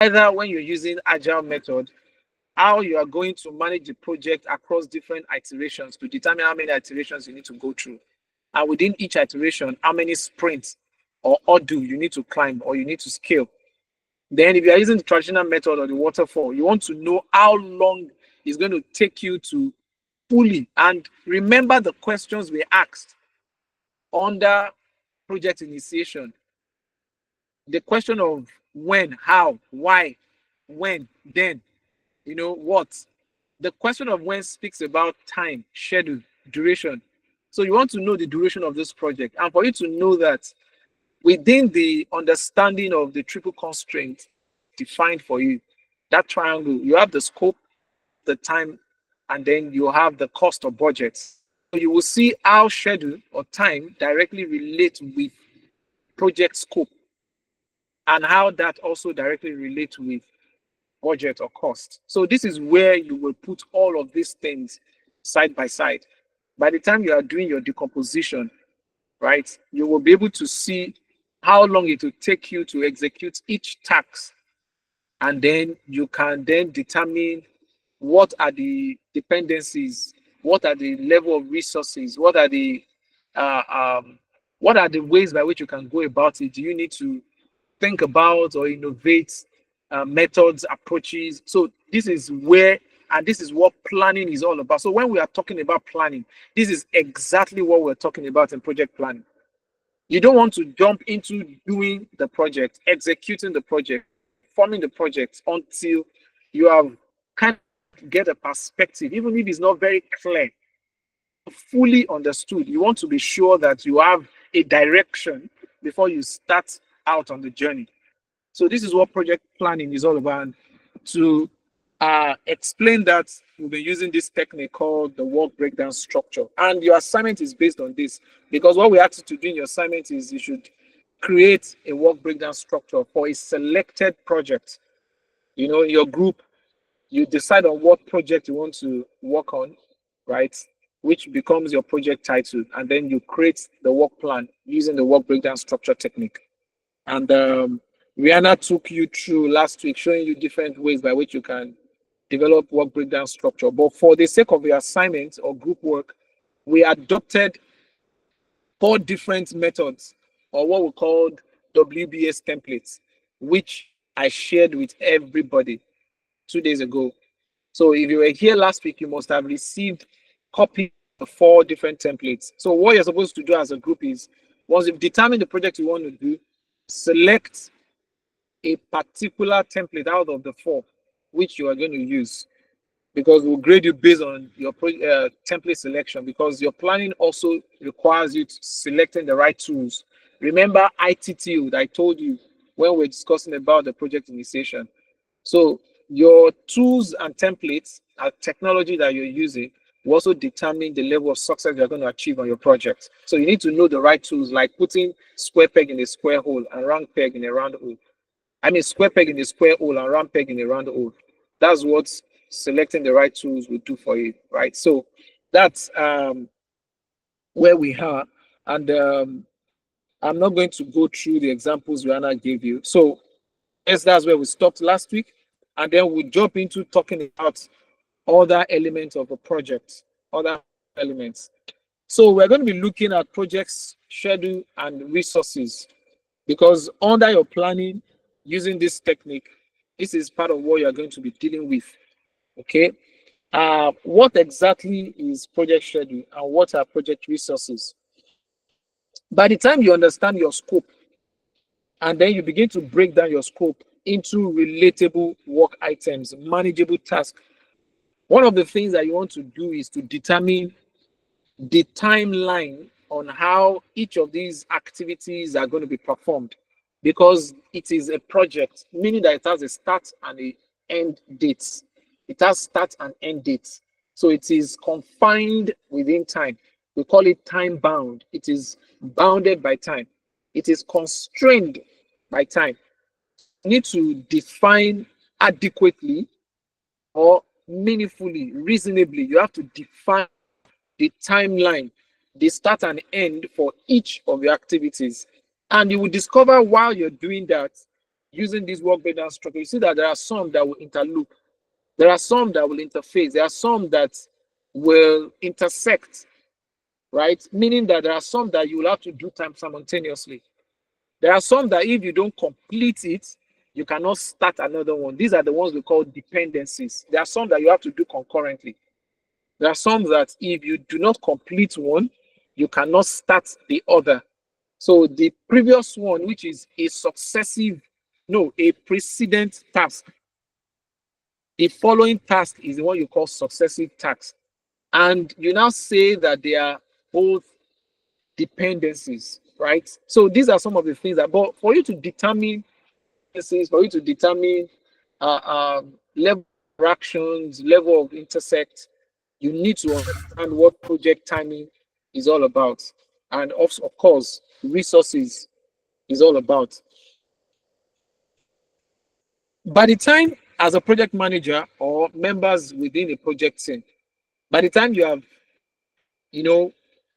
Either when you're using agile method, how you are going to manage the project across different iterations to determine how many iterations you need to go through. And within each iteration, how many sprints or ordo you need to climb or you need to scale. Then if you are using the traditional method or the waterfall, you want to know how long it's going to take you to fully. And remember the questions we asked under project initiation. The question of when, how, why, when, then, what. The question of when speaks about time, schedule, duration. So you want to know the duration of this project. And for you to know that within the understanding of the triple constraint defined for you, that triangle, you have the scope, the time, and then you have the cost or budget. So you will see how schedule or time directly relate with project scope and how that also directly relates with budget or cost. So this is where you will put all of these things side by side. By the time you are doing your decomposition, right, you will be able to see how long it will take you to execute each task. And then you can then determine what are the dependencies, what are the level of resources, uh, um, what are the ways by which you can go about it. Do you need to think about or innovate methods, approaches? So this is where, and this is what planning is all about. So when we are talking about planning, this is exactly what we're talking about in project planning. You don't want to jump into doing the project, executing the project, forming the project until you have kind of get a perspective, even if it's not very clear, fully understood. You want to be sure that you have a direction before you start out on the journey. So this is what project planning is all about. And to explain that, we've been using this technique called the work breakdown structure. And your assignment is based on this, because what we ask you to do in your assignment is you should create a work breakdown structure for a selected project. Your group, you decide on what project you want to work on, right? Which becomes your project title. And then you create the work plan using the work breakdown structure technique. And Rihanna took you through last week, showing you different ways by which you can develop work breakdown structure. But for the sake of your assignment or group work, we adopted 4 different methods, or what we called WBS templates, which I shared with everybody 2 days ago. So if you were here last week, you must have received copy of 4 different templates. So what you're supposed to do as a group is, once you've determined the project you want to do, select a particular template out of the 4 which you are going to use, because we'll grade you based on your template selection, because your planning also requires you to selecting the right tools. Remember ITTO that I told you when we're discussing about the project initiation. So your tools and templates and technology that you're using will also determine the level of success you're going to achieve on your project. So you need to know the right tools, like putting square peg in a square hole and round peg in a round hole. I mean, square peg in a square hole and round peg in a round hole. That's what selecting the right tools will do for you, right? So that's where we are. And I'm not going to go through the examples Rihanna gave you. So yes, that's where we stopped last week. And then we'll jump into talking about other elements of a project, other elements. So we're going to be looking at projects, schedule, and resources, because under your planning, using this technique, this is part of what you're going to be dealing with. Okay. What exactly is project schedule and what are project resources? By the time you understand your scope, and then you begin to break down your scope into relatable work items, manageable tasks, one of the things that you want to do is to determine the timeline on how each of these activities are going to be performed, because it is a project, meaning that it has a start and an end date. It has start and end dates. So it is confined within time. We call it time bound. It is bounded by time. It is constrained by time. You need to define adequately or meaningfully, reasonably. You have to define the timeline, the start and end for each of your activities. And you will discover while you're doing that using this work breakdown structure, you see that there are some that will interloop, there are some that will interface, there are some that will intersect, right? Meaning that there are some that you will have to do time simultaneously. There are some that if you don't complete it, you cannot start another one. These are the ones we call dependencies. There are some that you have to do concurrently. There are some that if you do not complete one, you cannot start the other. So the previous one, which is a precedent task. The following task is the one you call successive task. And you now say that they are both dependencies, right? So these are some of the things that, but for you to determine for you to determine level of actions, level of intersect, you need to understand what project timing is all about. And of course, resources is all about. By the time, as a project manager or members within a project team, by the time you have,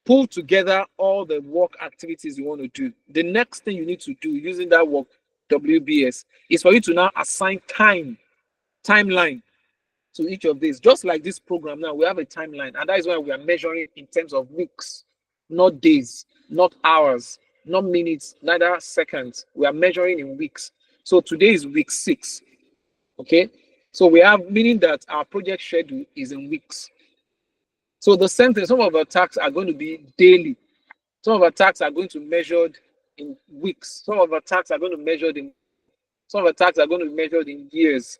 pull together all the work activities you want to do, the next thing you need to do using that work WBS is for you to now assign timeline to each of these. Just like this program now, we have a timeline, and that is why we are measuring in terms of weeks, not days, not hours, not minutes, neither seconds. We are measuring in weeks. So today is week 6. Okay, so we have, meaning that our project schedule is in weeks. So the same thing, some of our tasks are going to be daily. Some of our tasks are going to be measured in weeks. Some of our tasks are going to be measured in years.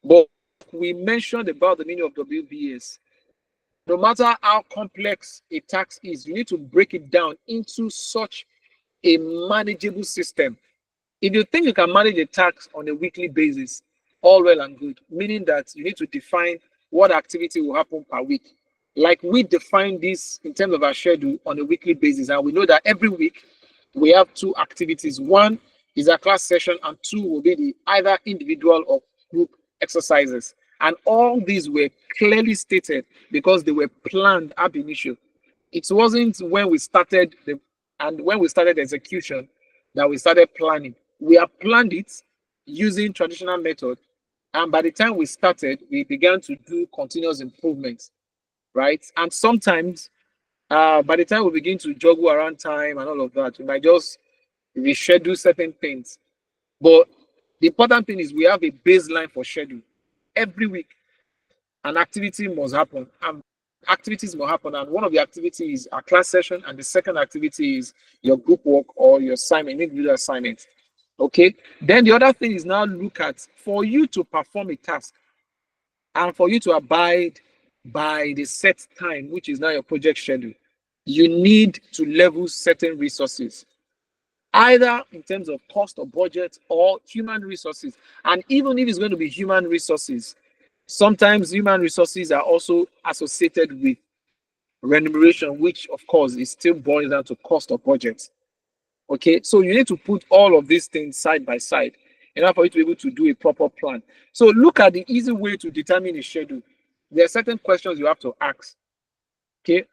But we mentioned about the meaning of WBS. No matter how complex a task is, you need to break it down into such a manageable system. If you think you can manage a task on a weekly basis, all well and good, meaning that you need to define what activity will happen per week. Like we define this in terms of our schedule on a weekly basis, and we know that every week we have 2 activities. One is a class session, and 2 will be the either individual or group exercises. And all these were clearly stated because they were planned ab initio. It wasn't when we started execution that we started planning. We have planned it using traditional method, and by the time we started, we began to do continuous improvements, right? And sometimes, by the time we begin to juggle around time and all of that, we might just reschedule certain things. But the important thing is we have a baseline for schedule. Every week, an activity must happen, and activities will happen. And one of the activities is a class session, and the second activity is your group work or your assignment, individual assignment. Okay. Then the other thing is now look at, for you to perform a task and for you to abide by the set time, which is now your project schedule, you need to level certain resources, either in terms of cost or budget or human resources. And even if it's going to be human resources, sometimes human resources are also associated with remuneration, which of course is still boils down to cost or budget. Okay, so you need to put all of these things side by side in order for you to be able to do a proper plan. So look at the easy way to determine a schedule. There are certain questions you have to ask. Okay,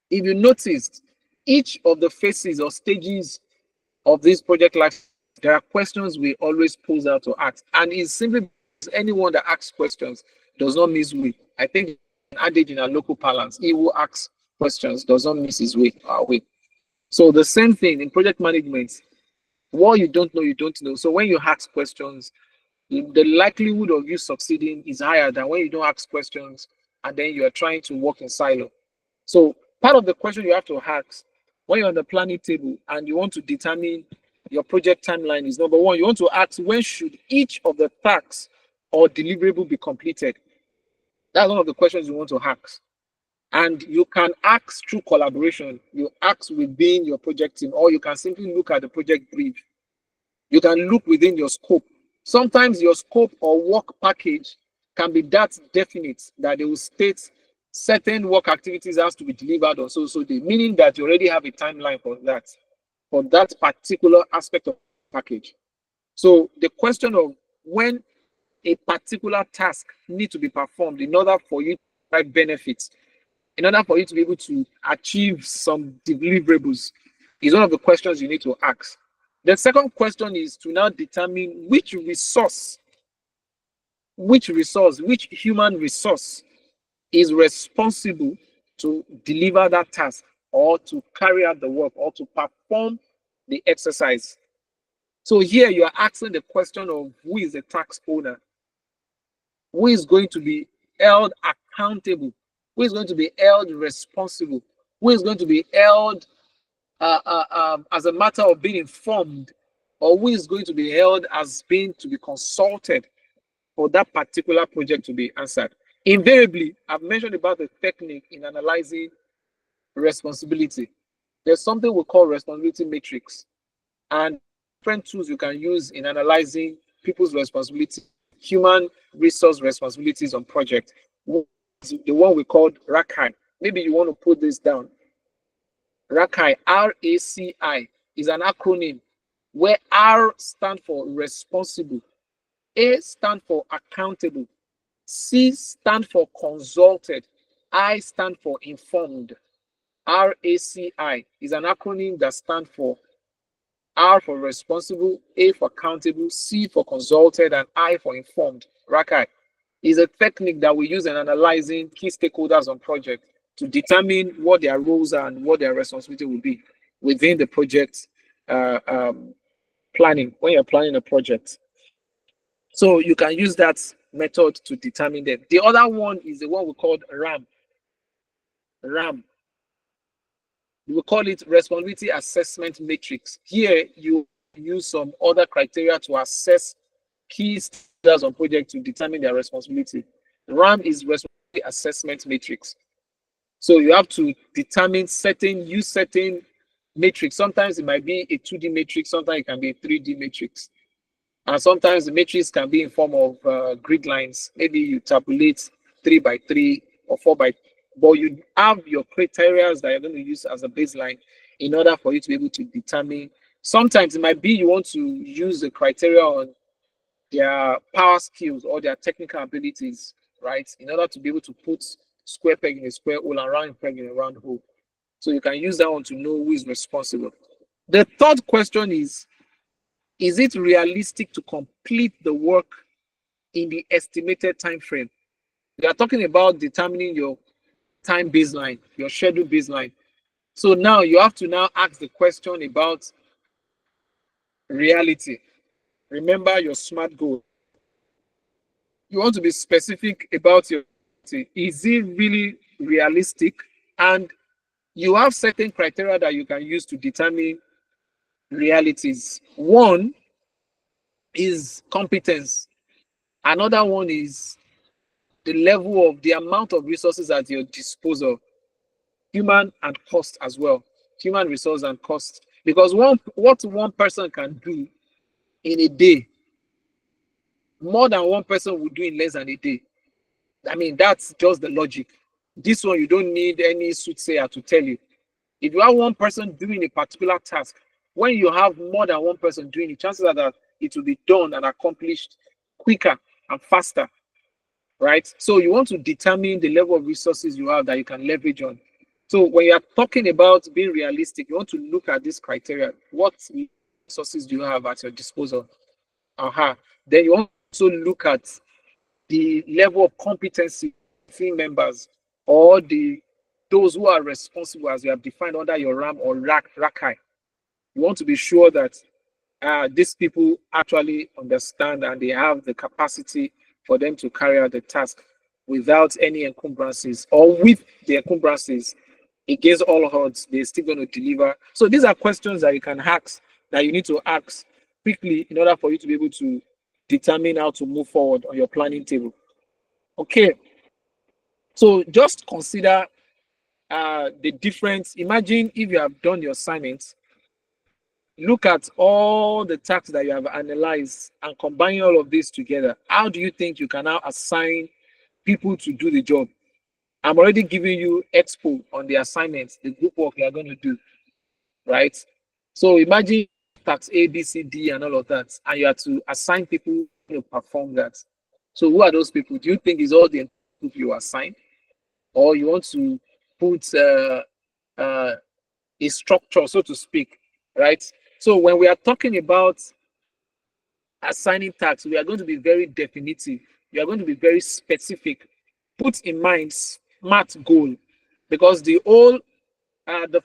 if you noticed, each of the phases or stages of this project life, there are questions we always pose out to ask, and it's simply anyone that asks questions does not miss way. I think an adage in our local parlance: he who asks questions does not miss his way. So the same thing in project management. What you don't know, you don't know. So when you ask questions, the likelihood of you succeeding is higher than when you don't ask questions and then you are trying to work in silo. So part of the question you have to ask when you're on the planning table and you want to determine your project timeline is, number one, you want to ask, when should each of the tasks or deliverable be completed? That's one of the questions you want to ask. And you can ask through collaboration. You ask within your project team, or you can simply look at the project brief. You can look within your scope. Sometimes your scope or work package can be that definite that they will state certain work activities has to be delivered on so day, meaning that you already have a timeline for that particular aspect of the package. So the question of when a particular task needs to be performed in order for you to drive benefits, in order for you to be able to achieve some deliverables, is one of the questions you need to ask. The second question is to now determine which human resource is responsible to deliver that task or to carry out the work or to perform the exercise. So here you are asking the question of who is the tax owner, who is going to be held accountable, who is going to be held responsible, who is going to be held as a matter of being informed, or who is going to be held as being to be consulted for that particular project to be answered. Invariably, I've mentioned about the technique in analyzing responsibility. There's something we call responsibility matrix, and different tools you can use in analyzing people's responsibility, human resource responsibilities on project. The one we called RACI. Maybe you want to put this down. RACI, RACI, is an acronym where R stands for responsible, A stands for accountable, C stands for consulted, I stand for informed. RACI is an acronym that stands for R for responsible, A for accountable, C for consulted, and I for informed. RACI is a technique that we use in analyzing key stakeholders on project to determine what their roles are and what their responsibility will be within the project planning, when you're planning a project. So you can use that method to determine them. The other one is the one we called RAM. RAM. We call it responsibility assessment matrix. Here you use some other criteria to assess key stakeholders on project to determine their responsibility. RAM is responsibility assessment matrix. So you have to determine certain matrix. Sometimes it might be a 2D matrix, sometimes it can be a 3D matrix. And sometimes the matrix can be in form of grid lines. Maybe you tabulate 3 by 3 or 4 by, but you have your criteria that you're going to use as a baseline in order for you to be able to determine. Sometimes it might be you want to use the criteria on their power skills or their technical abilities, right? In order to be able to put square peg in a square hole and round peg in a round hole. So you can use that one to know who is responsible. The third question is it realistic to complete the work in the estimated time frame? We are talking about determining your time baseline, your schedule baseline. So now you have to now ask the question about reality. Remember your SMART goal. You want to be specific about your, is it really realistic? And you have certain criteria that you can use to determine realities. One is competence. Another one is the level of the amount of resources at your disposal, human and cost as well, human resource and cost. Because what one person can do in a day, more than one person would do in less than a day. I mean, that's just the logic. This one, you don't need any soothsayer to tell you. If you have one person doing a particular task, when you have more than one person doing it, chances are that it will be done and accomplished quicker and faster, right? So you want to determine the level of resources you have that you can leverage on. So when you are talking about being realistic, you want to look at this criteria. What resources do you have at your disposal? Then you want to also look at the level of competency of team members or those who are responsible as you have defined under your RAM or RACI. You want to be sure that these people actually understand and they have the capacity for them to carry out the task without any encumbrances, or with the encumbrances against all odds, they're still going to deliver. So these are questions that you can ask, that you need to ask quickly in order for you to be able to determine how to move forward on your planning table. Okay, so just consider the difference. Imagine if you have done your assignments, look at all the tasks that you have analyzed and combine all of this together. How do you think you can now assign people to do the job? I'm already giving you expo on the assignments, the group work you are going to do, right? So imagine task A, B, C, D, and all of that, and you have to assign people to perform that. So who are those people? Do you think is all the people you assign, or you want to put a structure, so to speak, right? So when we are talking about assigning tasks, we are going to be very definitive. We are going to be very specific. Put in mind smart goal, because the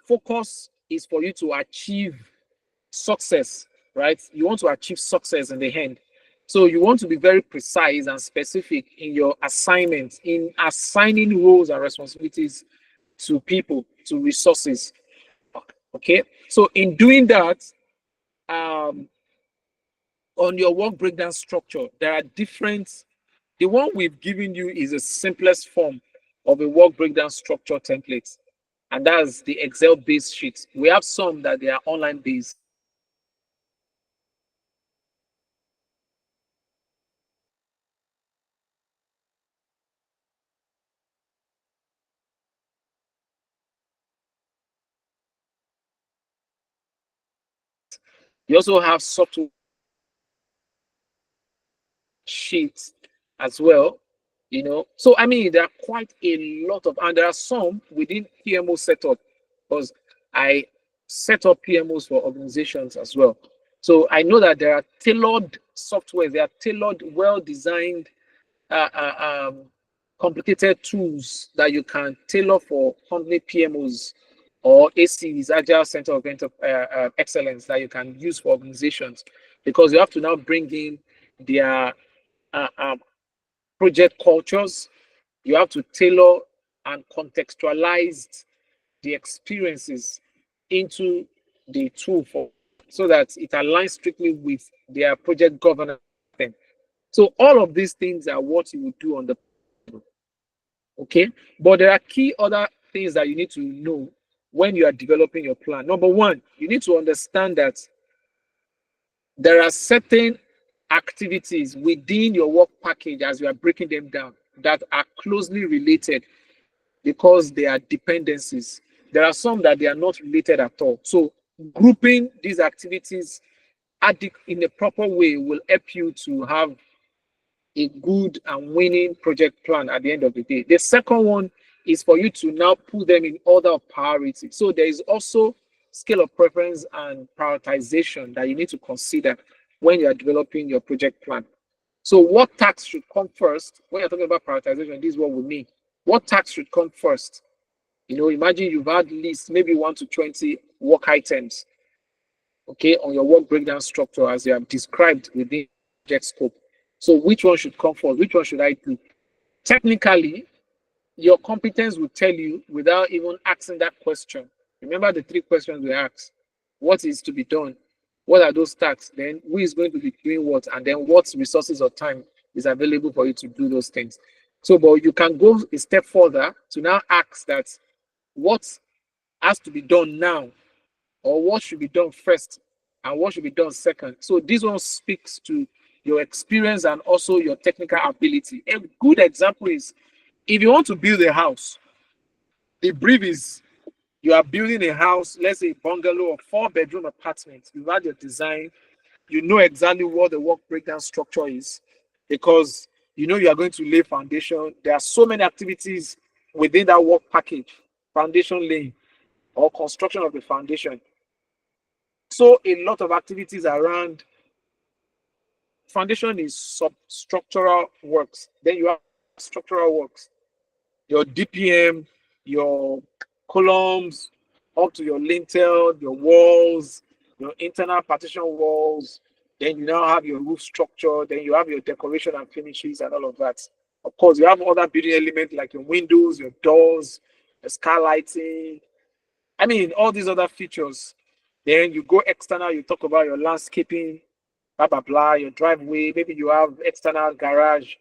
focus is for you to achieve success, right? You want to achieve success in the end. So you want to be very precise and specific in your assignments, in assigning roles and responsibilities to people, to resources. Okay. So in doing that, um, on your work breakdown structure, there are different. The one we've given you is the simplest form of a work breakdown structure template, and that's the Excel based sheet. We have some that they are online based. You also have software sheets as well, So I mean, there are quite a lot of, and there are some within PMO setup, because I set up PMOs for organizations as well. So I know that there are tailored software, there are tailored, well-designed, complicated tools that you can tailor for company PMOs or ACs, Agile Center of Excellence, that you can use for organizations, because you have to now bring in their project cultures. You have to tailor and contextualize the experiences into the tool for, so that it aligns strictly with their project governance. So all of these things are what you would do on the, okay. But there are key other things that you need to know when you are developing your plan. Number one, you need to understand that there are certain activities within your work package, as you are breaking them down, that are closely related because they are dependencies. There are some that they are not related at all. So grouping these activities in a proper way will help you to have a good and winning project plan at the end of the day. The second one is for you to now put them in order of priority. So there is also scale of preference and prioritization that you need to consider when you are developing your project plan. So what tasks should come first? When you're talking about prioritization, this is what we mean. What tasks should come first? Imagine you've had list maybe 1 to 20 work items, okay, on your work breakdown structure as you have described within project scope. So which one should come first? Which one should I do? Technically, your competence will tell you without even asking that question. Remember the 3 questions we asked. What is to be done? What are those tasks? Then who is going to be doing what? And then what resources or time is available for you to do those things? So, but you can go a step further to now ask that what has to be done now, or what should be done first, and what should be done second. So this one speaks to your experience and also your technical ability. A good example is, if you want to build a house, the brief is you are building a house, let's say a bungalow or 4-bedroom apartment. You've had your design, you know exactly what the work breakdown structure is, because you are going to lay foundation. There are so many activities within that work package: foundation laying or construction of the foundation. So a lot of activities around foundation is substructural works. Then you have structural works, your DPM, your columns, up to your lintel, your walls, your internal partition walls. Then you now have your roof structure. Then you have your decoration and finishes and all of that. Of course, you have other building elements like your windows, your doors, the skylighting. I mean, all these other features. Then you go external, you talk about your landscaping, blah, blah, blah, your driveway. Maybe you have external garage,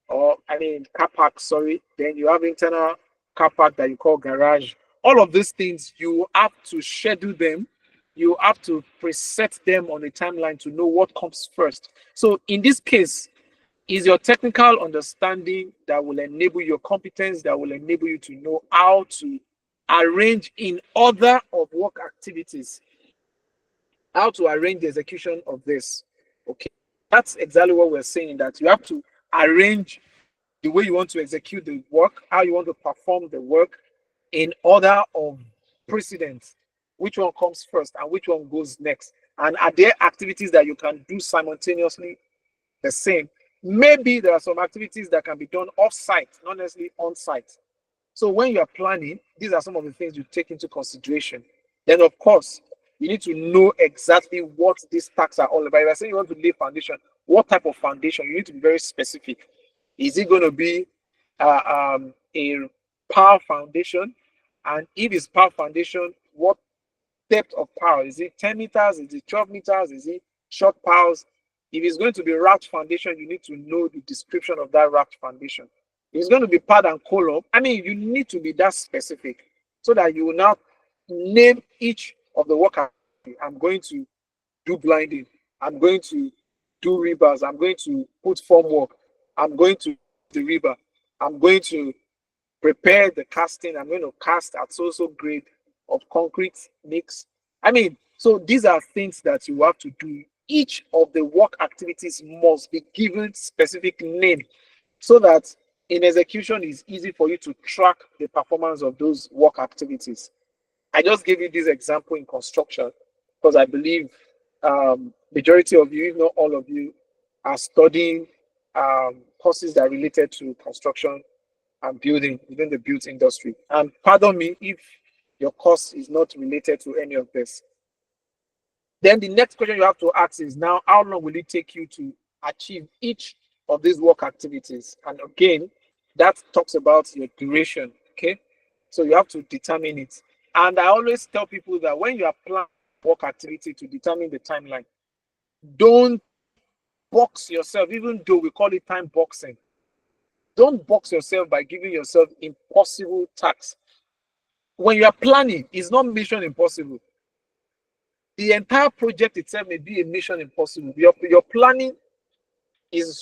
or I mean car park, sorry. Then you have internal car park that you call garage. All of these things, you have to schedule them. You have to preset them on a timeline to know what comes first. So in this case, is your technical understanding that will enable your competence, that will enable you to know how to arrange in order of work activities, how to arrange the execution of this. Okay, that's exactly what we're saying, that you have to arrange the way you want to execute the work, how you want to perform the work in order of precedence, which one comes first and which one goes next. And are there activities that you can do simultaneously the same? Maybe there are some activities that can be done off-site, not necessarily on-site. So when you are planning, these are some of the things you take into consideration. Then, of course, you need to know exactly what these tasks are all about. If I say you want to lay foundation, what type of foundation? You need to be very specific. Is it going to be a power foundation? And if it's power foundation, what depth of power? Is it 10 meters? Is it 12 meters? Is it short piles? If it's going to be raft foundation, you need to know the description of that raft foundation. If it's going to be pad and column, I mean, you need to be that specific so that you will now name each of the work. I'm going to do blinding. I'm going to do rebars. I'm going to put formwork. I'm going to the rebar. I'm going to prepare the casting. I'm going to cast at so grade of concrete mix. I mean, so these are things that you have to do. Each of the work activities must be given specific name so that in execution it's easy for you to track the performance of those work activities. I just gave you this example in construction because I believe majority of you, if not all of you, are studying courses that are related to construction and building within the built industry. And pardon me if your course is not related to any of this. Then the next question you have to ask is now, how long will it take you to achieve each of these work activities? And again, that talks about your duration, okay? So you have to determine it. And I always tell people that when you are planning work activity to determine the timeline, don't box yourself, even though we call it time boxing. Don't box yourself by giving yourself impossible tasks. When you are planning, it's not mission impossible. The entire project itself may be a mission impossible. Your planning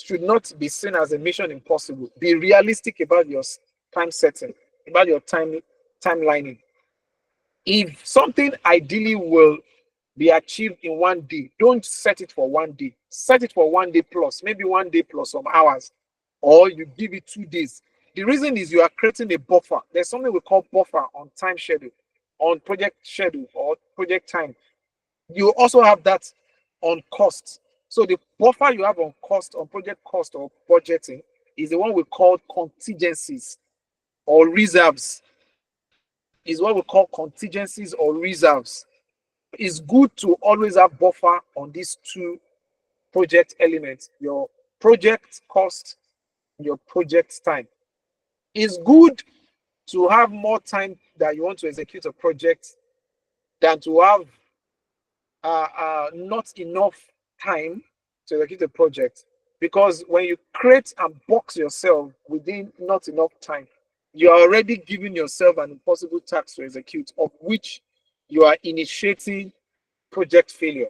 should not be seen as a mission impossible. Be realistic about your time setting, about your timelining. If something ideally will be achieved in 1 day, don't set it for 1 day. Set it for 1 day plus, maybe 1 day plus some hours, or you give it 2 days. The reason is you are creating a buffer. There's something we call buffer on time schedule, on project schedule or project time. You also have that on cost. So the buffer you have on cost, on project cost or budgeting, is the one we call contingencies or reserves. Is what we call contingencies or reserves. It's good to always have buffer on these two project elements, your project cost, your project time. It's good to have more time that you want to execute a project than to have not enough time to execute a project. Because when you create and box yourself within not enough time, you are already giving yourself an impossible task to execute, of which you are initiating project failure.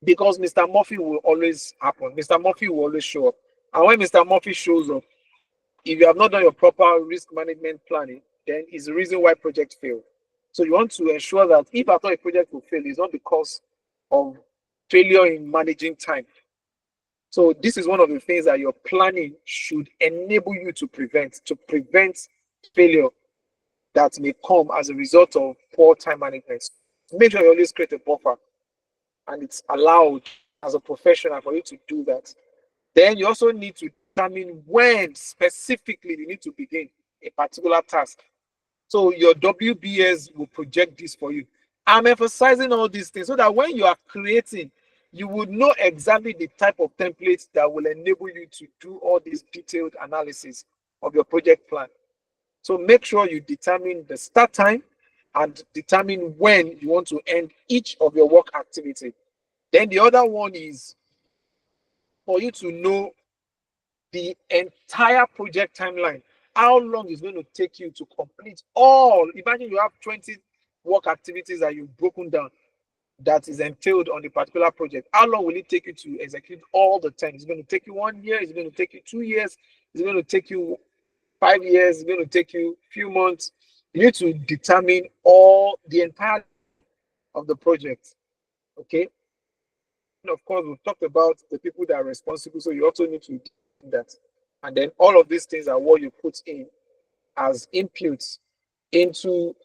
Because Mr. Murphy will always happen. Mr. Murphy will always show up. And when Mr. Murphy shows up, if you have not done your proper risk management planning, then it's the reason why project failed. So you want to ensure that if at all a project will fail, it's not because of failure in managing time. So this is one of the things that your planning should enable you to prevent failure that may come as a result of poor time management. Make sure you always create a buffer, and it's allowed as a professional for you to do that. Then you also need to determine when specifically you need to begin a particular task. So your WBS will project this for you. I'm emphasizing all these things so that when you are creating, you would know exactly the type of templates that will enable you to do all this detailed analysis of your project plan. So make sure you determine the start time and determine when you want to end each of your work activity. Then the other one is for you to know the entire project timeline. How long is going to take you to complete all? Imagine you have 20 work activities that you've broken down that is entailed on a particular project. How long will it take you to execute all the time? Is it going to take you 1 year? Is it going to take you 2 years? Is it going to take you 5 years? Is it going to take you a few months? You need to determine all the entire of the project. Okay. And of course, we've talked about the people that are responsible. So you also need to do that. And then all of these things are what you put in as inputs into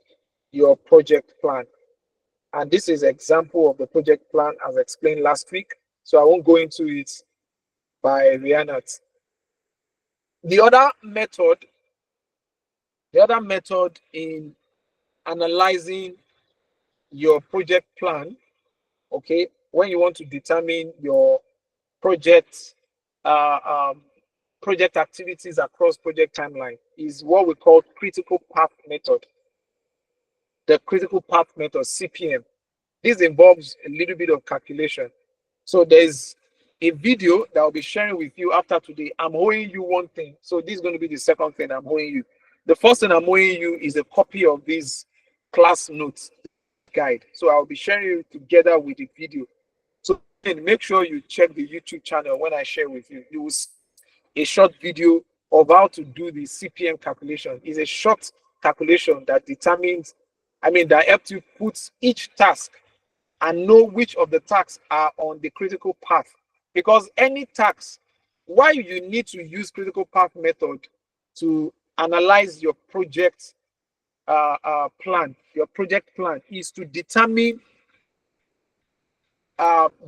your project plan. And this is example of the project plan as explained last week. So I won't go into it by Rihanna. The other method in analyzing your project plan, okay, when you want to determine your project project activities across project timeline, is what we call critical path method. The critical path method, CPM. This involves a little bit of calculation. So there's a video that I'll be sharing with you after today. I'm owing you one thing. So this is going to be the second thing I'm owing you. The first thing I'm owing you is a copy of this class notes guide. So I'll be sharing it together with the video. So make sure you check the YouTube channel when I share with you. You will see a short video of how to do the CPM calculation. It's a short calculation that determines, that helps you put each task and know which of the tasks are on the critical path. Because any task, why you need to use critical path method to analyze your project plan, your project plan, is to determine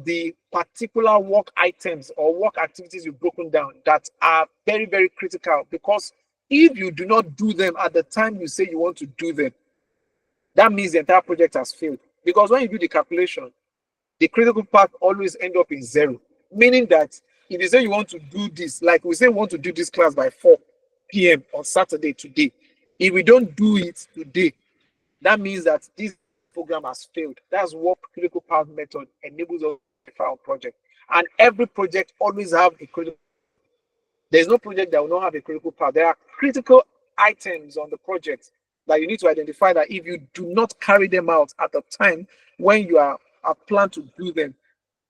the particular work items or work activities you've broken down that are very, very critical. Because if you do not do them at the time you say you want to do them, that means the entire project has failed. Because when you do the calculation, the critical path always end up in 0. Meaning that if you say you want to do this, like we say we want to do this class by 4 p.m. on Saturday today, if we don't do it today, that means that this program has failed. That's what critical path method enables us to for our project. And every project always have a critical. There's no project that will not have a critical path. There are critical items on the project that you need to identify that if you do not carry them out at the time when you are planned to do them,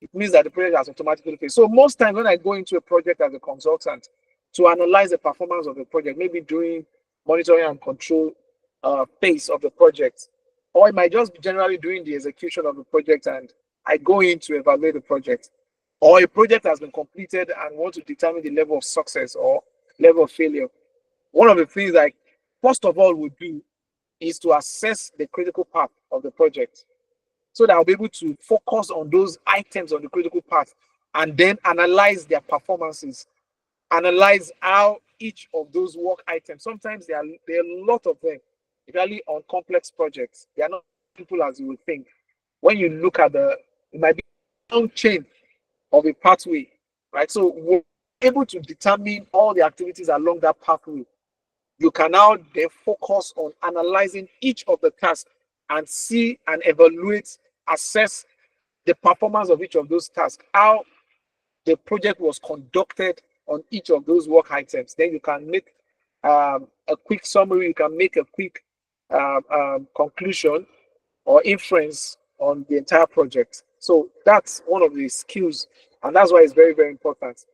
it means that the project has automatically failed. So most times when I go into a project as a consultant to analyze the performance of the project, maybe doing monitoring and control phase of the project, or it might just be generally doing the execution of the project, and I go in to evaluate the project, or a project has been completed and want to determine the level of success or level of failure. One of the things I first of all would do is to assess the critical path of the project, so that I'll be able to focus on those items on the critical path and then analyze their performances, analyze how each of those work items, sometimes there are a lot of them, especially on complex projects. They are not simple as you would think. When you look at it might be a long chain of a pathway, right? So we're able to determine all the activities along that pathway. You can now then focus on analyzing each of the tasks and see and evaluate, assess the performance of each of those tasks, how the project was conducted on each of those work items. Then you can make a quick summary, you can make a quick conclusion or inference on the entire project. So that's one of the skills, and that's why it's very, very important.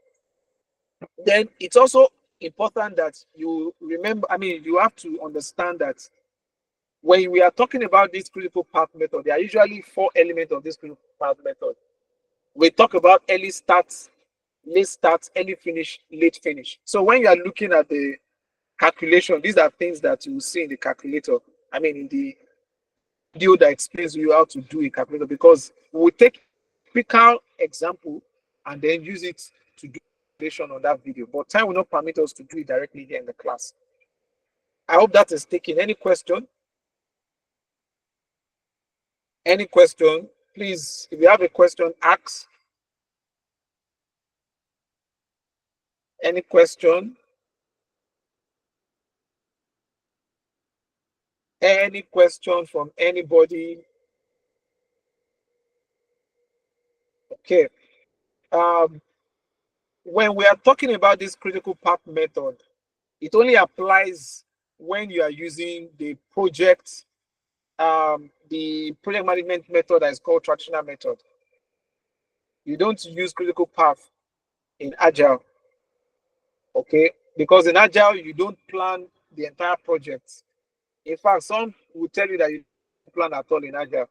Then it's also important that you remember, you have to understand that when we are talking about this critical path method, there are usually 4 elements of this critical path method. We talk about early starts, late starts, early finish, late finish. So when you are looking at the calculation, these are things that you will see in the calculator. In the video that explains to you how to do a calculator, because we will take a typical example and then use it to do calculation on that video. But time will not permit us to do it directly here in the class. I hope that is taken. Any question? Any question? Please, if you have a question, ask. Any question? Any question from anybody? Okay. When we are talking about this critical path method, it only applies when you are using the project management method that is called traditional method. You don't use critical path in Agile, okay? Because in Agile, you don't plan the entire project. In fact, some will tell you that you don't plan at all in Agile.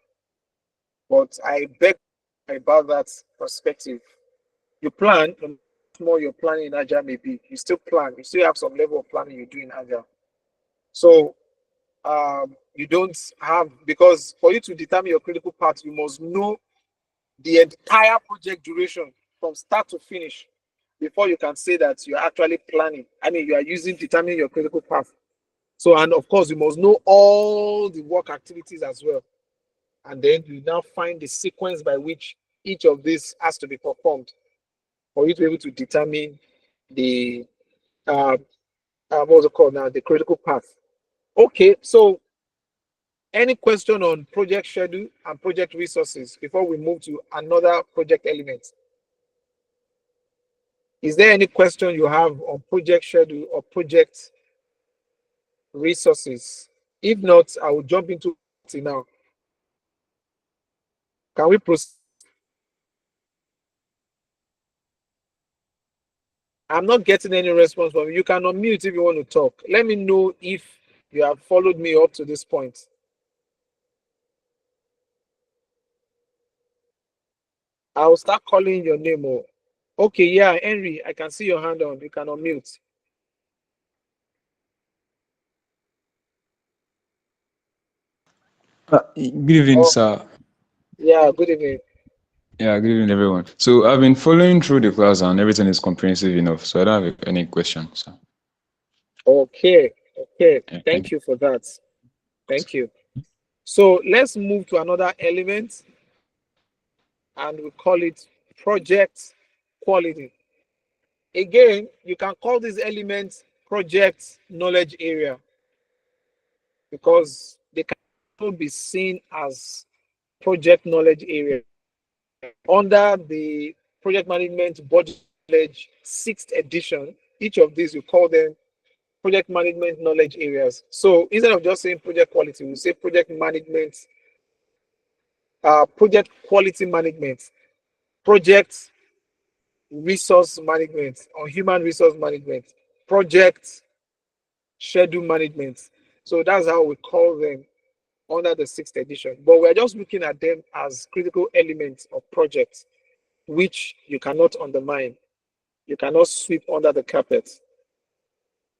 But I beg about that perspective. You plan, no more your planning in Agile may be, you still plan, you still have some level of planning you do in Agile. So you don't have, because for you to determine your critical path, you must know the entire project duration from start to finish before you can say that you're actually planning. I mean, you are using determining your critical path. So, and of course, you must know all the work activities as well. And then you now find the sequence by which each of these has to be performed for you to be able to determine the what's it called now, the critical path. Okay, so any question on project schedule and project resources before we move to another project element? Is there any question you have on project schedule or project resources? If not, I will jump into it now. Can we proceed? I'm not getting any response from you. You can unmute if you want to talk. Let me know if you have followed me up to this point. I'll start calling your name. Oh. Okay, yeah, Henry, I can see your hand on. You can unmute. Good evening, Oh, sir. yeah, good evening. Yeah, good evening, everyone. So I've been following through the class and everything is comprehensive enough. So I don't have any questions. So, Okay, okay. yeah, thank Thank you for that. Thank you. So let's move to another element and we call it project quality. Again, you can call this element project knowledge area because they can also be seen as project knowledge area under the project management budget knowledge 6th edition. Each of these, we call them project management knowledge areas. So instead of just saying project quality, we say project management, project quality management, project resource management or human resource management, project schedule management. So that's how we call them under the 6th edition. But we're just looking at them as critical elements of projects, which you cannot undermine. You cannot sweep under the carpet.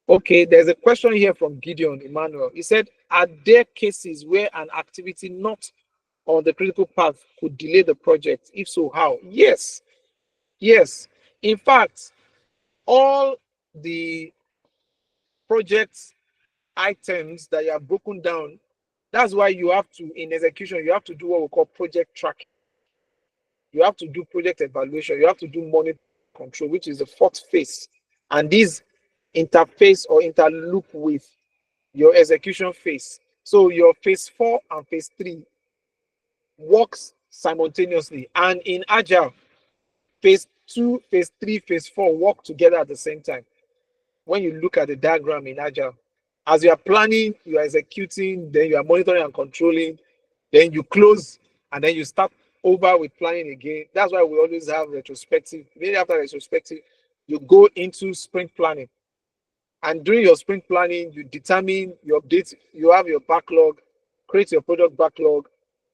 Okay, there's a question here from Gideon Emmanuel. He said, are there cases where an activity not on the critical path could delay the project? If so, how? Yes. Yes. In fact, all the project items that you have broken down, that's why you have to, in execution, you have to do what we call project tracking. You have to do project evaluation. You have to do monitor control, which is the 4th phase. And these interface or interloop with your execution phase. So your phase 4 and phase 3 works simultaneously. And in Agile, phase 2, phase 3, phase 4 work together at the same time. When you look at the diagram in Agile, as you are planning, you are executing, then you are monitoring and controlling, then you close, and then you start over with planning again. That's why we always have retrospective. Maybe after retrospective, you go into sprint planning. And during your sprint planning, you determine, you update, you have your backlog, create your product backlog,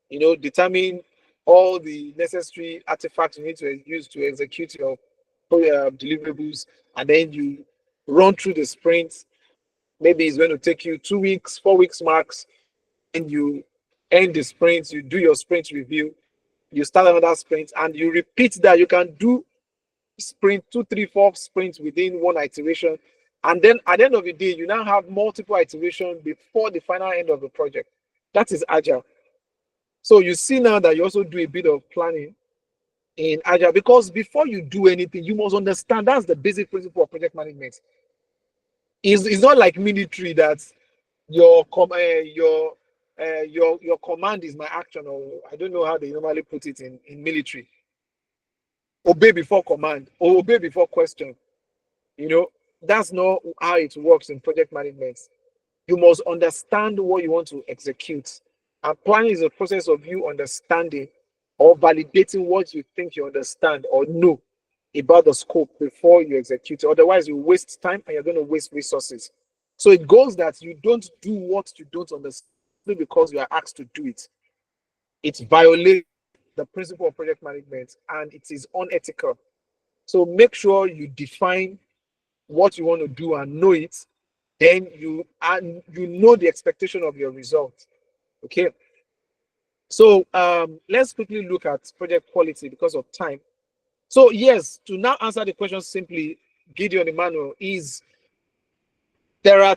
determine all the necessary artifacts you need to use to execute your deliverables, and then you run through the sprint. Maybe it's going to take you 2 weeks, 4 weeks max, and you end the sprint, you do your sprint review, you start another sprint, and you repeat that. You can do sprint 2, 3, 4 sprints within one iteration. And then at the end of the day, you now have multiple iterations before the final end of the project. That is Agile. So you see now that you also do a bit of planning in Agile, because before you do anything, you must understand that's the basic principle of project management. It's not like military that your command is my action, or I don't know how they normally put it in military. Obey before command or obey before question. That's not how it works in project management. You must understand what you want to execute. And planning is a process of you understanding or validating what you think you understand or know about the scope before you execute it. Otherwise, you waste time and you're going to waste resources. So it goes that you don't do what you don't understand because you are asked to do it. It violates the principle of project management and it is unethical. So make sure you define what you want to do and know it. then you know the expectation of your result. Okay. So let's quickly look at project quality because of time. So yes, to now answer the question simply, Gideon Emmanuel, is there are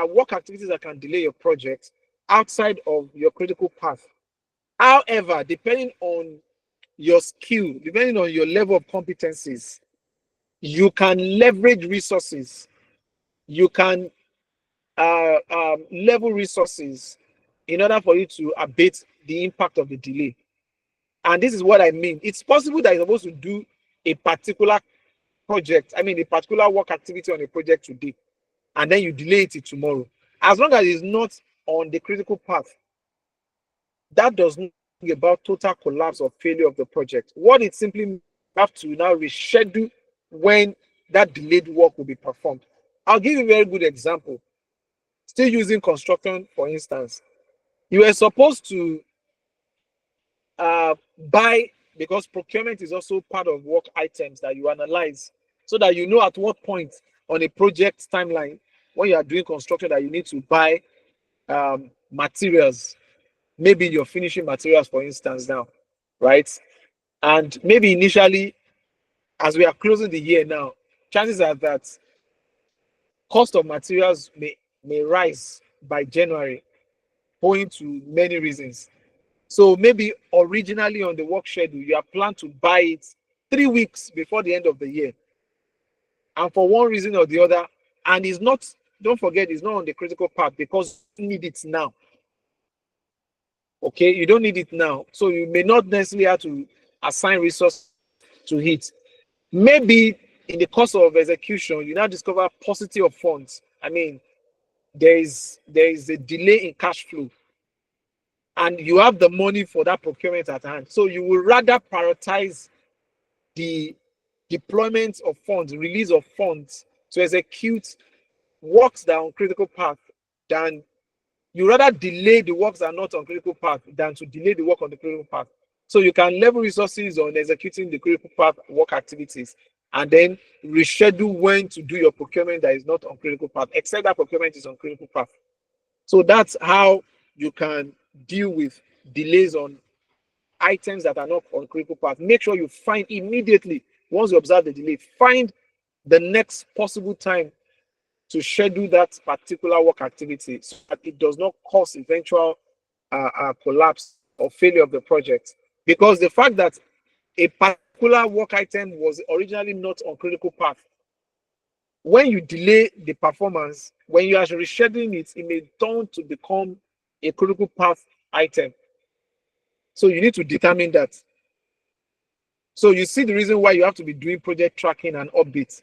work activities that can delay your project outside of your critical path. However, depending on your skill, depending on your level of competencies, you can leverage resources. You can level resources in order for you to abate the impact of the delay. And this is what I mean. It's possible that you're supposed to do a particular project, a particular work activity on a project today, and then you delay it till tomorrow. As long as it's not on the critical path, that does not bring about total collapse or failure of the project. What it simply means, you have to now reschedule when that delayed work will be performed. I'll give you a very good example. Still using construction, for instance. You were supposed to buy, because procurement is also part of work items that you analyze, so that you know at what point on a project timeline, when you are doing construction, that you need to buy materials, maybe your finishing materials, for instance, now, right? And maybe initially, as we are closing the year now, chances are that cost of materials may rise by January, owing to many reasons. So maybe originally on the work schedule, you have planned to buy it 3 weeks before the end of the year. And for one reason or the other, and it's not, don't forget, it's not on the critical path because you need it now. Okay, you don't need it now. So you may not necessarily have to assign resources to it. Maybe in the course of execution, you now discover paucity of funds. There is a delay in cash flow, and you have the money for that procurement at hand. So you will rather prioritize the deployment of funds, release of funds to execute works that are on critical path, than you rather delay the works that are not on critical path than to delay the work on the critical path. So you can level resources on executing the critical path work activities, and then reschedule when to do your procurement that is not on critical path, except that procurement is on critical path. So that's how you can deal with delays on items that are not on critical path. Make sure you find immediately, once you observe the delay, find the next possible time to schedule that particular work activity so that it does not cause eventual collapse or failure of the project. Because the fact that a particular work item was originally not on critical path, when you delay the performance, when you are rescheduling it, it may turn to become a critical path item. So you need to determine that. So you see the reason why you have to be doing project tracking and updates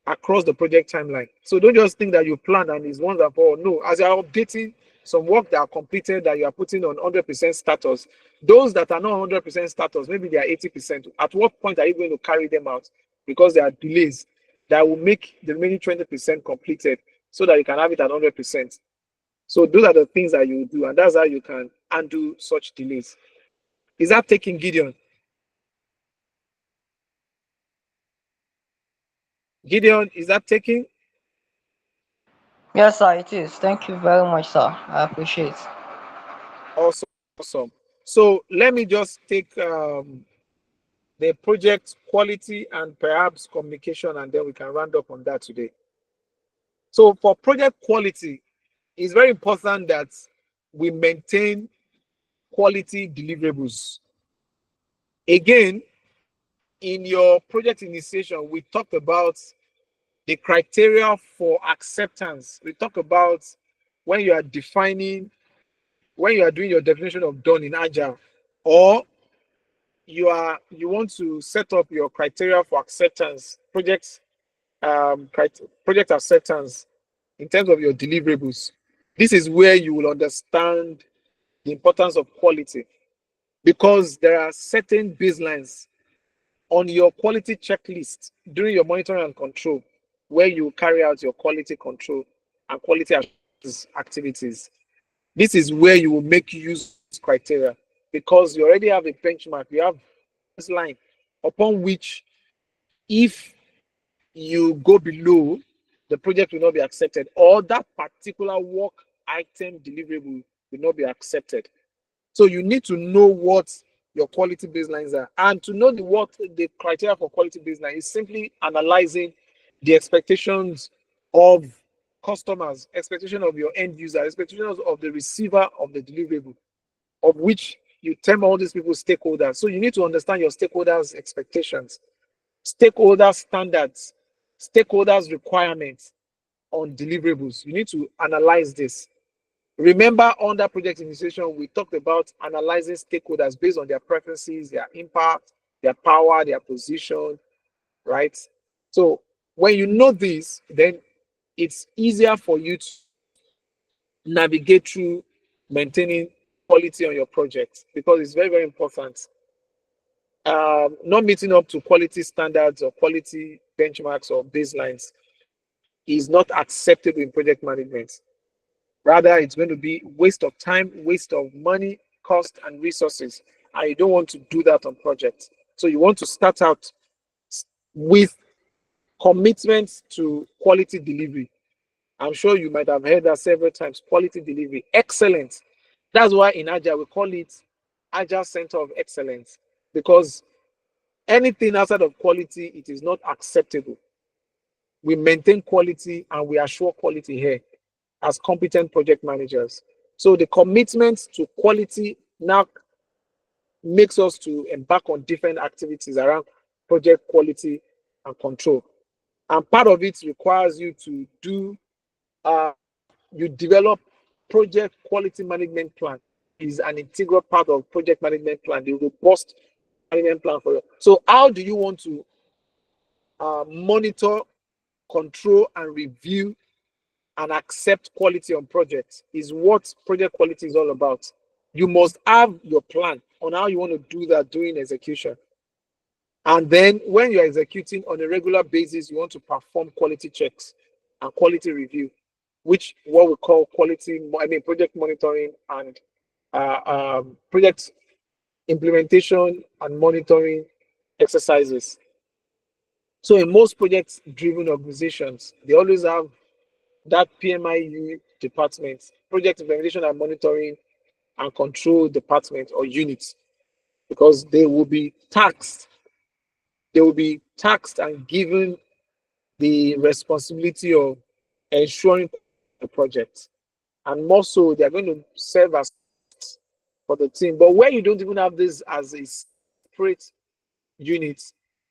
across the project timeline. So don't just think that you plan and it's one that for. No, as you are updating some work that are completed that you are putting on 100% status, those that are not 100% status, maybe they are 80%. At what point are you going to carry them out? Because there are delays that will make the remaining 20% completed so that you can have it at 100%. So those are the things that you do, and that's how you can undo such delays. Is that taking, Gideon? Gideon, is that taking? Yes, sir, it is. Thank you very much, sir. I appreciate. Awesome, awesome. So let me just take the project quality and perhaps communication, and then we can round up on that today. So for project quality, it's very important that we maintain quality deliverables. Again, in your project initiation, we talked about the criteria for acceptance. We talk about when you are defining, when you are doing your definition of done in Agile, or you want to set up your criteria for acceptance, project acceptance in terms of your deliverables. This is where you will understand the importance of quality, because there are certain baselines on your quality checklist during your monitoring and control where you carry out your quality control and quality activities. This is where you will make use of this criteria, because you already have a benchmark, you have this line upon which, if you go below the project will not be accepted, or that particular work item deliverable will not be accepted. So you need to know what your quality baselines are. And to know what the criteria for quality baseline is simply analyzing the expectations of customers, expectation of your end user, expectations of the receiver of the deliverable, of which you term all these people stakeholders. So you need to understand your stakeholders' expectations, stakeholder standards, stakeholders' requirements on deliverables. You need to analyze this. Remember, under project initiation, we talked about analyzing stakeholders based on their preferences, their impact, their power, their position, right? So when you know this, then it's easier for you to navigate through maintaining quality on your project, because it's very, very important. Not meeting up to quality standards or quality benchmarks or baselines is not acceptable in project management. Rather, it's going to be waste of time, waste of money, cost, and resources. And you don't want to do that on projects. So you want to start out with commitments to quality delivery. I'm sure you might have heard that several times. Quality delivery, excellence. That's why in Agile we call it Agile Center of Excellence, because anything outside of quality, it is not acceptable. We maintain quality and we assure quality here as competent project managers. So the commitment to quality now makes us to embark on different activities around project quality and control. And part of it requires you to do, you develop project quality management plan. Is an integral part of project management plan, the robust management plan for you. So how do you want to monitor, control, and review and accept quality on projects? Is what project quality is all about. You must have your plan on how you want to do that during execution. And then when you're executing on a regular basis, you want to perform quality checks and quality review, which what we call project monitoring and project implementation and monitoring exercises. So in most project-driven organizations, they always have that PMIEF department, project implementation and monitoring and control department or units, because they will be taxed. They will be taxed and given the responsibility of ensuring the project. And more so, they're going to serve as for the team. But where you don't even have this as a separate unit,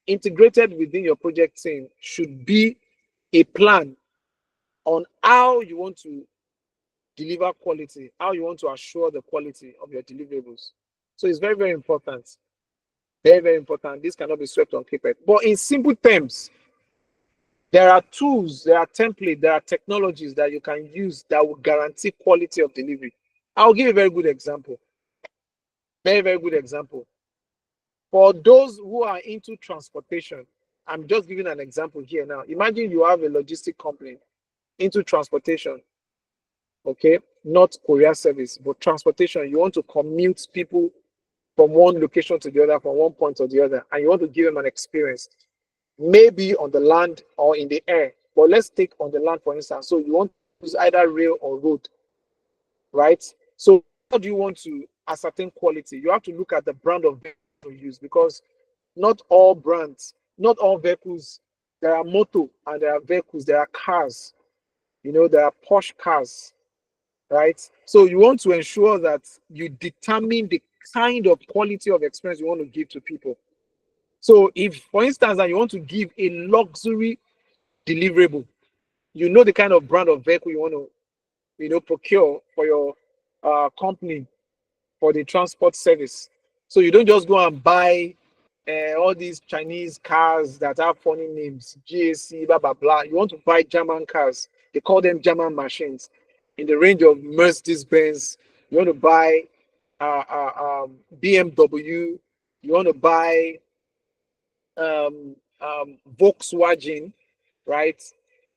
integrated within your project team should be a plan on how you want to deliver quality, how you want to assure the quality of your deliverables. So it's very, very important. Very, very important. This cannot be swept on carpet. But in simple terms, there are tools, there are templates, there are technologies that you can use that will guarantee quality of delivery. I'll give a very good example. Very, very good example. For those who are into transportation, I'm just giving an example here now. Imagine you have a logistic company into transportation, okay? Not courier service, but transportation. You want to commute people from one location to the other, from one point to the other, and you want to give them an experience, maybe on the land or in the air. But let's take on the land, for instance. So you want to use either rail or road, right? So how do you want to ascertain quality? You have to look at the brand of vehicle you use, because not all brands, not all vehicles, there are motor and there are vehicles, there are cars, there are Porsche cars, right? So you want to ensure that you determine the kind of quality of experience you want to give to people. So if, for instance, that you want to give a luxury deliverable, you know the kind of brand of vehicle you want to, procure for your company for the transport service. So you don't just go and buy all these Chinese cars that have funny names, GAC, blah, blah, blah. You want to buy German cars. They call them German machines in the range of Mercedes-Benz. You want to buy BMW. You want to buy Volkswagen, right?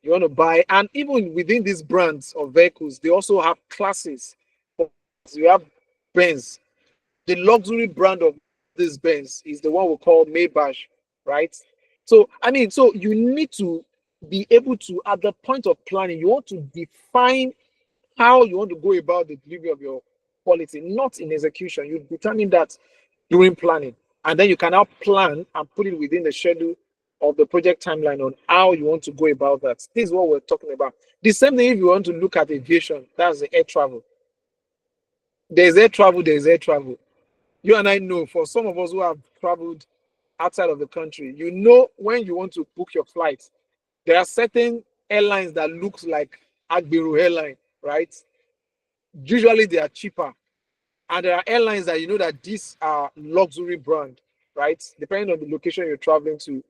You want to buy, and even within these brands of vehicles, they also have classes. So you have Benz. The luxury brand of this Benz is the one we call Maybach, right? So, so you need to be able to, at the point of planning, you want to define how you want to go about the delivery of your quality, not in execution. You determine that during planning, and then you can now plan and put it within the schedule of the project timeline on how you want to go about that. This is what we're talking about. The same thing if you want to look at aviation, that's the air travel. There's air travel, there's air travel. You and I know, for some of us who have traveled outside of the country, you know when you want to book your flight, there are certain airlines that looks like Agbiru airline, right? Usually they are cheaper. And there are airlines that you know that these are luxury brand, right? Depending on the location you're traveling to.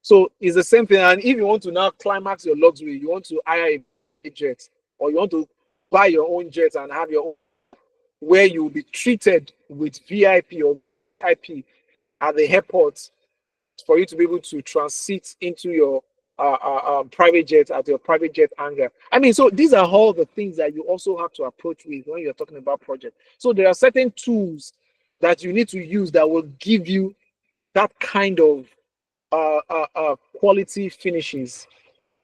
So it's the same thing. And if you want to now climax your luxury, you want to hire a jet, or you want to buy your own jet and have your own, where you will be treated with VIP or VIP at the airport for you to be able to transit into your private jet at your private jet hangar. I mean, so these are all the things that you also have to approach with when you're talking about project. So there are certain tools that you need to use that will give you that kind of quality finishes,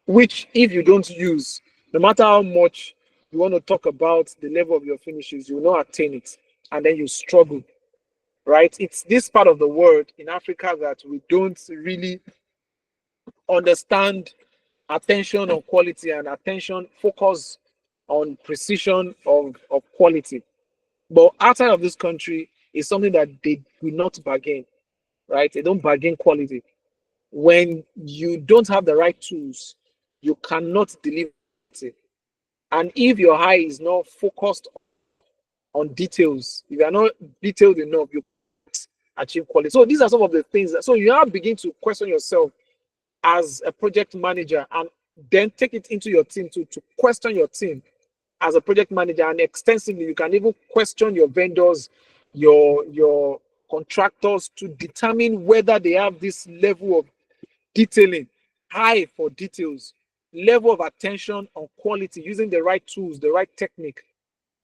which if you don't use, no matter how much you want to talk about the level of your finishes, you will not attain it, and then you struggle, right? It's this part of the world in Africa that we don't really understand attention on quality and attention focus on precision of quality. But outside of this country, is something that they do not bargain, right? They don't bargain quality. When you don't have the right tools, you cannot deliver it. And if your eye is not focused on details, if you are not detailed enough, you can't achieve quality. So these are some of the things that, so you now begin to question yourself as a project manager, and then take it into your team to question your team as a project manager, and extensively you can even question your vendors, your contractors, to determine whether they have this level of detailing, high for details, level of attention on quality, using the right tools, the right technique,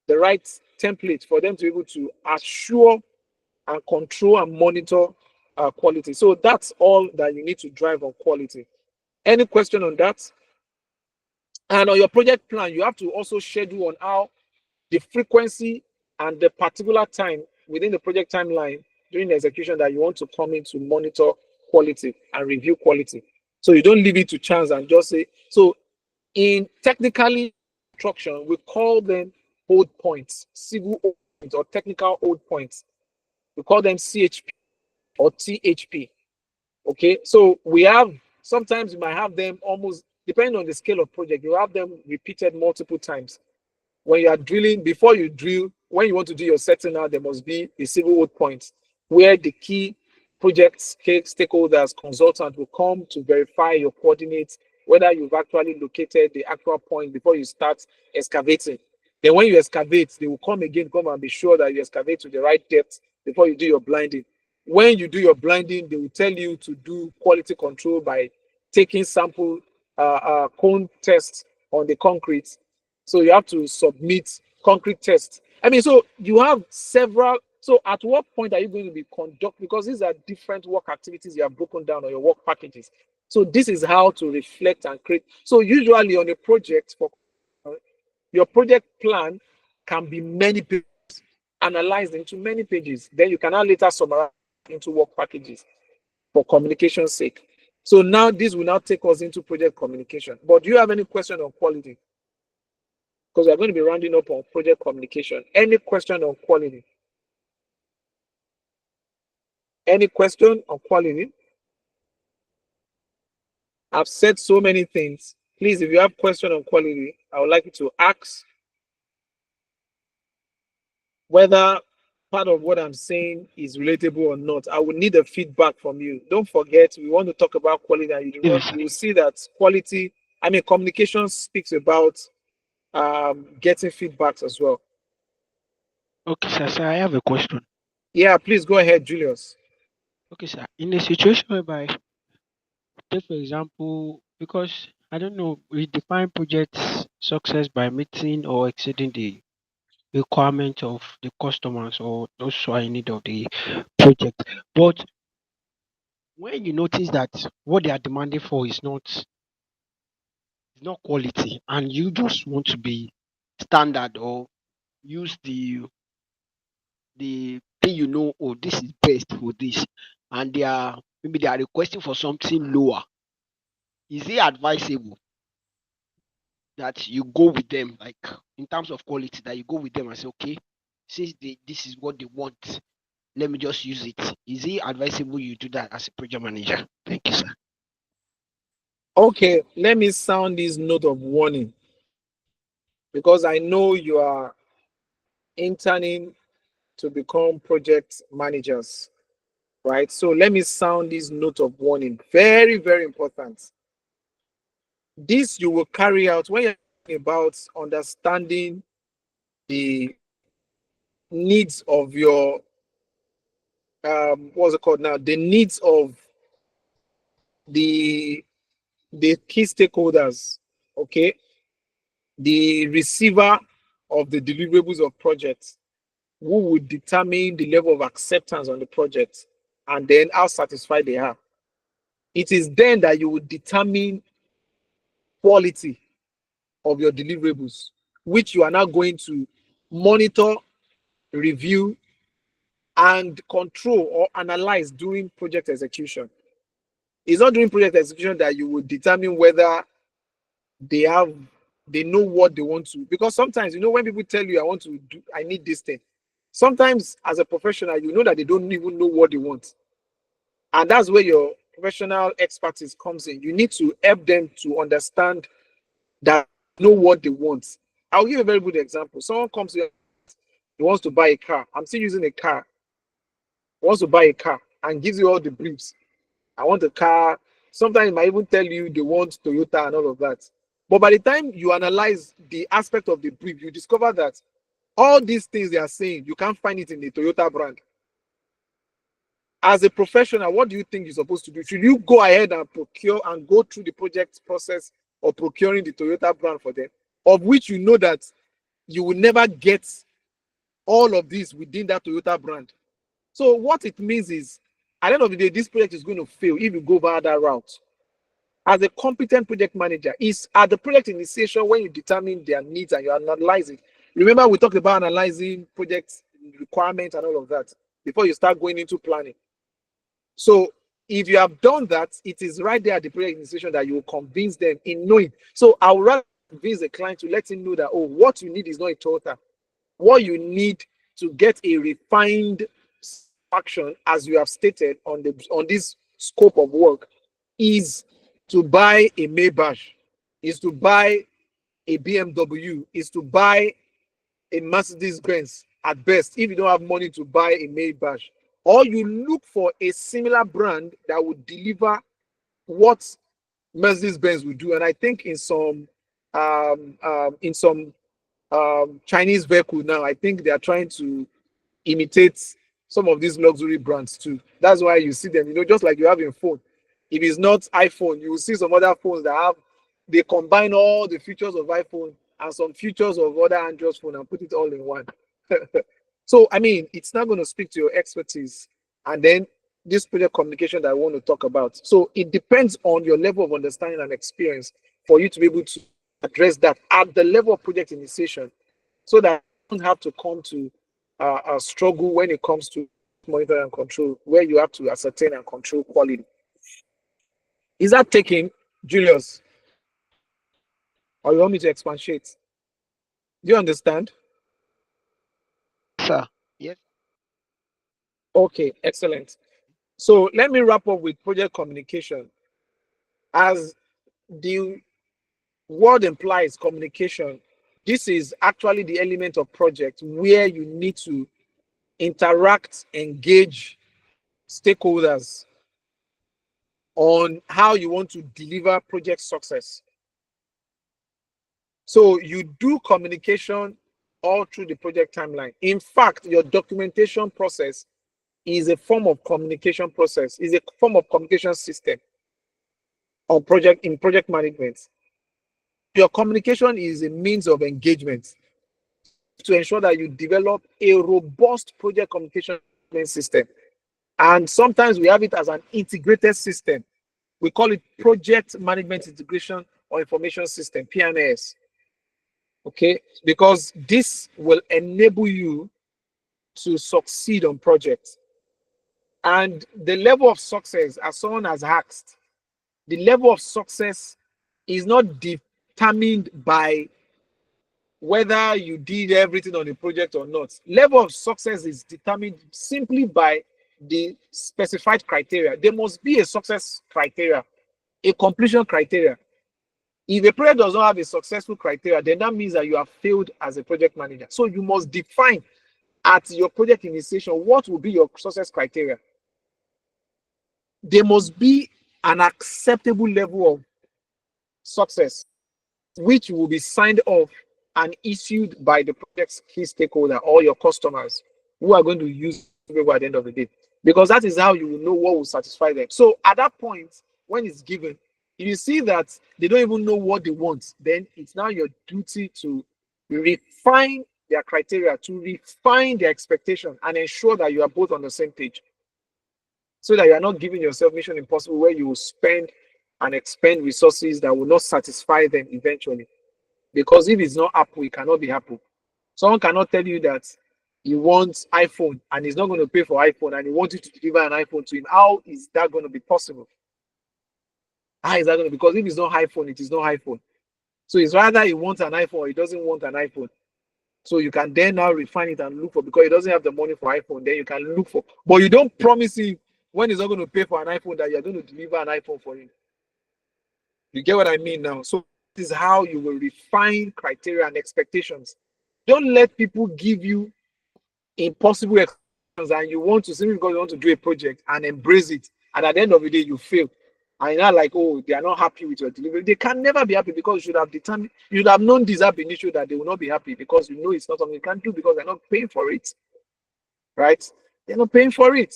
the right template for them to be able to assure and control and monitor quality. So that's all that you need to drive on quality. Any question on that? And on your project plan, you have to also schedule on how the frequency and the particular time within the project timeline during the execution that you want to come in to monitor quality and review quality. So you don't leave it to chance and just say, so in technically construction, we call them hold points, civil hold points or technical hold points. We call them CHP or THP. Okay, so we have, sometimes you might have them almost, depending on the scale of project, you have them repeated multiple times. When you are drilling, before you drill, when you want to do your setting out, there must be a civil hold point where the key project stakeholders, consultant will come to verify your coordinates, whether you've actually located the actual point before you start excavating. Then when you excavate, they will come again, come and be sure that you excavate to the right depth before you do your blinding. When you do your blinding, they will tell you to do quality control by taking sample cone tests on the concrete. So you have to submit concrete tests. I mean, so you have several. So at what point are you going to be conduct? Because these are different work activities you have broken down on your work packages. So this is how to reflect and create. So usually on a project, for your project plan can be many pages, analyzed into many pages. Then you can now later summarize into work packages for communication's sake. So now this will now take us into project communication. But do you have any question on quality? Because we're going to be rounding up on project communication. Any question on quality? Any question on quality? I've said so many things. Please, if you have question on quality, I would like you to ask whether part of what I'm saying is relatable or not. I will need a feedback from you. Don't forget, we want to talk about quality, and you will see that quality, I mean, communication speaks about getting feedbacks as well. Okay, sir. So I have a question. Yeah, please go ahead, Julius. Okay, sir. In a situation whereby, take for example, because I don't know, we define project success by meeting or exceeding the requirement of the customers or those who are in need of the project. But when you notice that what they are demanding for is not not quality, and you just want to be standard or use the thing oh, this is best for this, and they are requesting for something lower, is it advisable that you go with them, like in terms of quality, that you go with them and say, okay, since this is what they want, let me just use it? Is it advisable you do that as a project manager? Thank you, sir. Okay, let me sound this note of warning because I know you are interning to become project managers, right? So let me sound this note of warning. Very, very important. This you will carry out when you're talking about understanding the needs of your what's it called now? The needs of the key stakeholders, okay? The receiver of the deliverables of projects, who would determine the level of acceptance on the project and then how satisfied they are. It is then that you would determine quality of your deliverables, which you are now going to monitor, review, and control or analyze during project execution. It's not during project execution that you will determine whether they know what they want to. Because sometimes, when people tell you, I need this thing, sometimes as a professional, you know that they don't even know what they want. And that's where your professional expertise comes in. You need to help them to understand that know what they want. I'll give a very good example. Someone comes here, he wants to buy a car. I'm still using a car. Wants to buy a car and gives you all the briefs. I want a car. Sometimes it might even tell you they want Toyota and all of that. But by the time you analyze the aspect of the brief, you discover that all these things they are saying, you can't find it in the Toyota brand. As a professional, what do you think you're supposed to do? Should you go ahead and procure and go through the project process of procuring the Toyota brand for them, of which you know that you will never get all of this within that Toyota brand? So what it means is, at the end of the day, this project is going to fail if you go via that route. As a competent project manager, is at the project initiation when you determine their needs and you analyze it. Remember, we talked about analyzing project requirements and all of that before you start going into planning. So if you have done that, it is right there at the project initiation that you will convince them in knowing. So I would rather convince the client to let him know that, oh, what you need is not a total. What you need to get a refined action, as you have stated on this scope of work, is to buy a Maybach, is to buy a BMW, is to buy a Mercedes Benz at best, if you don't have money to buy a Maybach. Or you look for a similar brand that would deliver what Mercedes Benz will do. And I think in some Chinese vehicle now, I think they are trying to imitate some of these luxury brands too. That's why you see them, just like you have in phone. If it's not iPhone, you will see some other phones that they combine all the features of iPhone and some features of other Android phone and put it all in one. So, I mean, it's not going to speak to your expertise. And then this project communication that I want to talk about. So it depends on your level of understanding and experience for you to be able to address that at the level of project initiation, so that you don't have to come to a struggle when it comes to monitor and control, where you have to ascertain and control quality. Is that taking, Julius? Or you want me to expatiate? Do you understand? Sir, yes. Okay, excellent. So let me wrap up with project communication. As the word implies, communication, this is actually the element of project where you need to interact, engage stakeholders on how you want to deliver project success. So you do communication all through the project timeline. In fact, your documentation process is a form of communication process, is a form of communication system on in project management. Your communication is a means of engagement to ensure that you develop a robust project communication system. And sometimes we have it as an integrated system. We call it project management integration or information system, PMIEF. Okay, because this will enable you to succeed on projects. And the level of success, as someone has asked, the level of success is not determined by whether you did everything on the project or not. Level of success is determined simply by the specified criteria. There must be a success criteria, a completion criteria. If a project does not have a successful criteria, then that means that you have failed as a project manager. So you must define at your project initiation what will be your success criteria. There must be an acceptable level of success, which will be signed off and issued by the project's key stakeholder or your customers who are going to use it at the end of the day. Because that is how you will know what will satisfy them. So at that point, when it's given, if you see that they don't even know what they want, then it's now your duty to refine their criteria, to refine their expectation, and ensure that you are both on the same page. So that you are not giving yourself mission impossible where you will spend and expend resources that will not satisfy them eventually. Because if it's not Apple, it cannot be Apple. Someone cannot tell you that he wants iPhone and he's not going to pay for iPhone and he wants you to deliver an iPhone to him. How is that going to be possible? How is that going to be? Because if it's not iPhone, it is not iPhone. So it's rather he wants an iPhone or he doesn't want an iPhone. So you can then now refine it and look for, because he doesn't have the money for iPhone, then you can look for. But you don't promise him when he's not going to pay for an iPhone that you're going to deliver an iPhone for him. You get what I mean now? So this is how you will refine criteria and expectations. Don't let people give you impossible expectations and you want to, simply because you want to do a project and embrace it, and at the end of the day you fail. And you're not like, oh, they are not happy with your delivery. They can never be happy because you should have determined, you should have known this ab initio that they will not be happy because you know it's not something you can do because they're not paying for it. Right? They're not paying for it.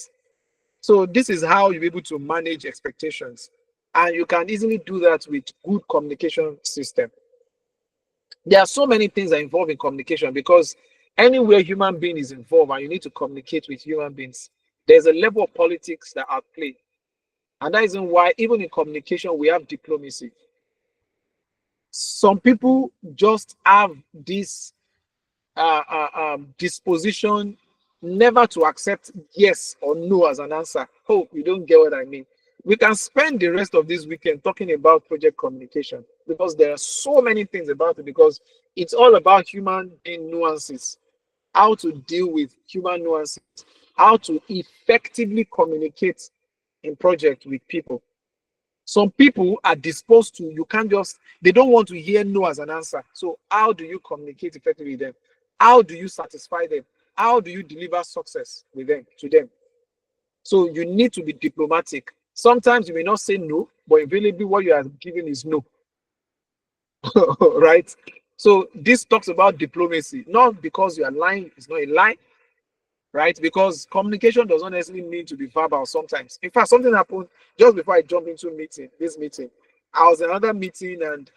So this is how you're able to manage expectations. And you can easily do that with good communication system. There are so many things that involve in communication because anywhere human being is involved and you need to communicate with human beings, there's a level of politics that are at play. And that isn't why even in communication we have diplomacy. Some people just have this disposition never to accept yes or no as an answer. Hope you don't get what I mean. We can spend the rest of this weekend talking about project communication because there are so many things about it, because it's all about human being nuances, how to deal with human nuances, how to effectively communicate in project with people. Some people are disposed to, you can't just, they don't want to hear no as an answer. So how do you communicate effectively with them? How do you satisfy them? How do you deliver success with them, to them? So you need to be diplomatic. Sometimes you may not say no, but invariably what you are giving is no. Right? So this talks about diplomacy, not because you are lying, it's not a lie, right? Because communication does not necessarily need to be verbal sometimes. In fact, something happened just before I jumped into this meeting. I was in another meeting and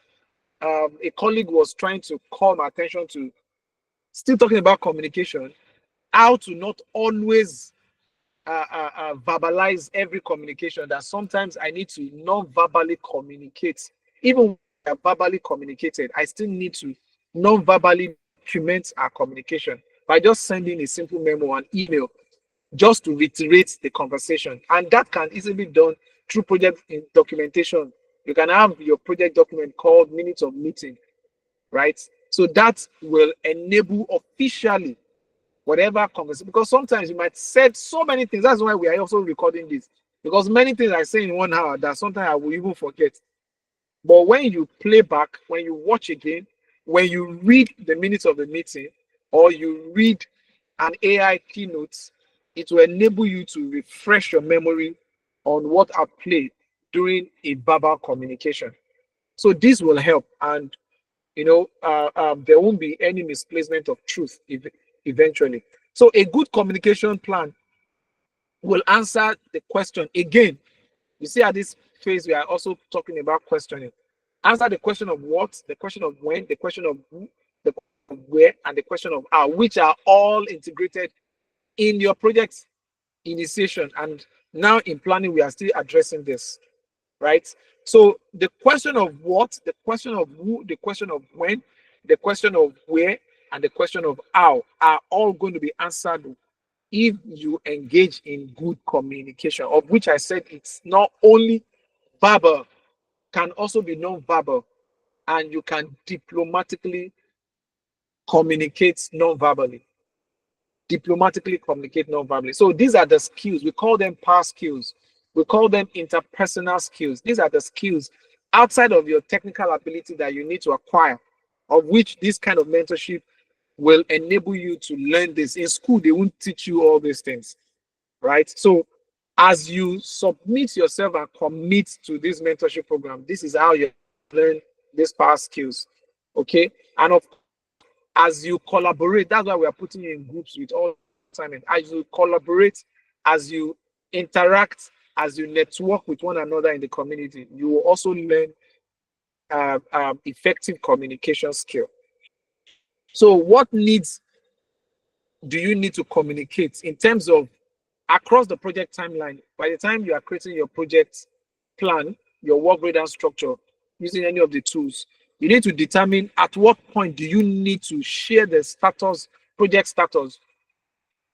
a colleague was trying to call my attention to, still talking about communication, how to not always verbalize every communication, that sometimes I need to non-verbally communicate. Even when I verbally communicated, I still need to non-verbally document our communication by just sending a simple memo, an email, just to reiterate the conversation. And that can easily be done through project documentation. You can have your project document called minutes of meeting, right? So that will enable officially whatever conversation, because sometimes you might say so many things. That's why we are also recording this, because many things I say in 1 hour that sometimes I will even forget. But when you play back, when you watch again, when you read the minutes of the meeting, or you read an AI keynote, it will enable you to refresh your memory on what I played during a verbal communication. So this will help, and there won't be any misplacement of truth eventually. So a good communication plan will answer the question again. You see, at this phase, we are also talking about questioning. Answer the question of what, the question of when, the question of who, the question of where, and the question of how, which are all integrated in your project's initiation. And now in planning, we are still addressing this. right? So the question of what, the question of who, the question of when, the question of where, and the question of how are all going to be answered if you engage in good communication, of which I said it's not only verbal, can also be non-verbal, and you can diplomatically communicate non-verbally. Diplomatically communicate non-verbally. So these are the skills. We call them power skills. We call them interpersonal skills. These are the skills outside of your technical ability that you need to acquire, of which this kind of mentorship will enable you to learn this. In school, they won't teach you all these things, right? So as you submit yourself and commit to this mentorship program, this is how you learn these power skills, okay? And of as you collaborate, that's why we are putting you in groups with all assignments. As you collaborate, as you interact, as you network with one another in the community, you will also learn effective communication skill. So what needs do you need to communicate in terms of across the project timeline? By the time you are creating your project plan, your work breakdown structure, using any of the tools, you need to determine at what point do you need to share the status, project status,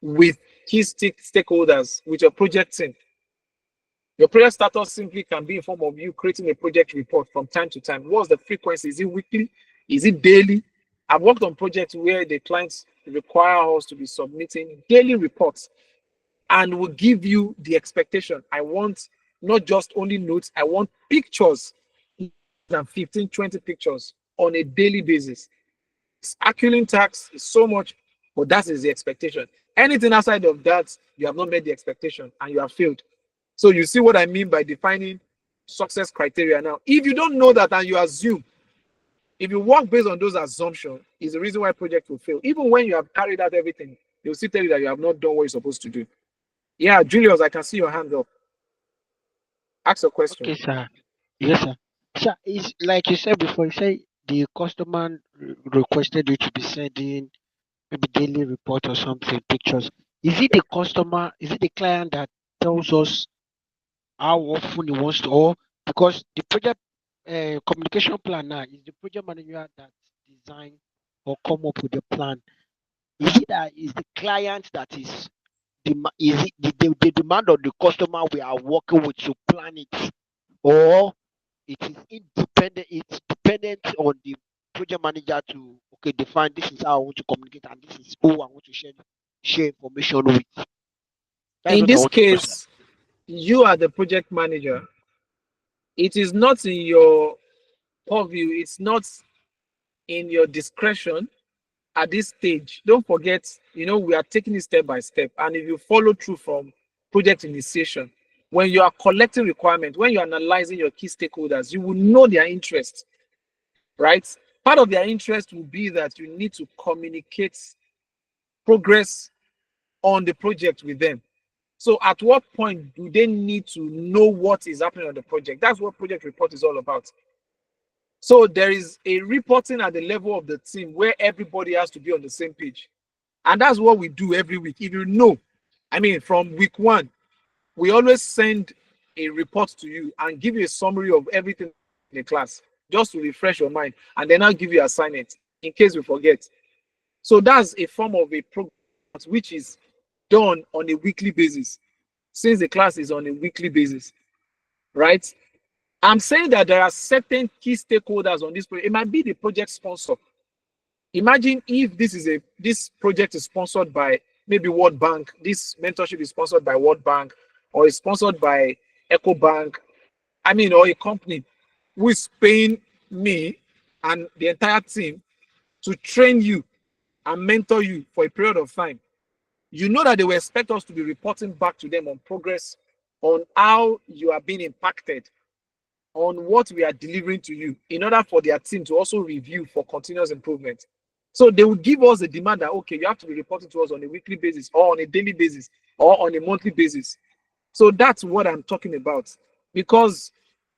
with key stakeholders, with your project team. Your project status simply can be in form of you creating a project report from time to time. What's the frequency? Is it weekly? Is it daily? I've worked on projects where the clients require us to be submitting daily reports, and will give you the expectation. I want not just only notes, I want pictures, than 15, 20 pictures on a daily basis. It's accruing tax is so much, but that is the expectation. Anything outside of that, you have not met the expectation and you have failed. So you see what I mean by defining success criteria. Now, if you don't know that and you assume, if you work based on those assumptions, is the reason why project will fail. Even when you have carried out everything, they'll still tell you that you have not done what you're supposed to do. Yeah, Julius, I can see your hand up. Ask a question. Okay, sir. Yes, sir. Sir, is like you said before, you say the customer requested you to be sending maybe daily report or something, pictures. Is it the customer, is it the client that tells us how often he wants to, or because the project communication plan now is the project manager that design or come up with the plan? Is it that is the client that is is it the demand of the customer we are working with to plan it, or it is independent, it's dependent on the project manager to okay define this is how I want to communicate and this is who I want to share information with? That is In what I this want to know, sir. case, you are the project manager. It is not in your purview, it's not in your discretion at this stage. Don't forget, we are taking it step by step. And if you follow through from project initiation, when you are collecting requirements, when you're analyzing your key stakeholders, you will know their interest, right? Part of their interest will be that you need to communicate progress on the project with them. So at what point do they need to know what is happening on the project? That's what project report is all about. So there is a reporting at the level of the team where everybody has to be on the same page. And that's what we do every week. If you know, from week 1, we always send a report to you and give you a summary of everything in the class, just to refresh your mind. And then I'll give you assignments in case we forget. So that's a form of a program which is done on a weekly basis, since the class is on a weekly basis, right? I'm saying that there are certain key stakeholders on this project. It might be the project sponsor. Imagine if this project is sponsored by maybe World Bank, this mentorship is sponsored by World Bank, or is sponsored by Echo Bank, or a company who is paying me and the entire team to train you and mentor you for a period of time. You know that they will expect us to be reporting back to them on progress, on how you are being impacted, on what we are delivering to you, in order for their team to also review for continuous improvement. So they will give us a demand that, okay, you have to be reporting to us on a weekly basis, or on a daily basis, or on a monthly basis. So that's what I'm talking about, because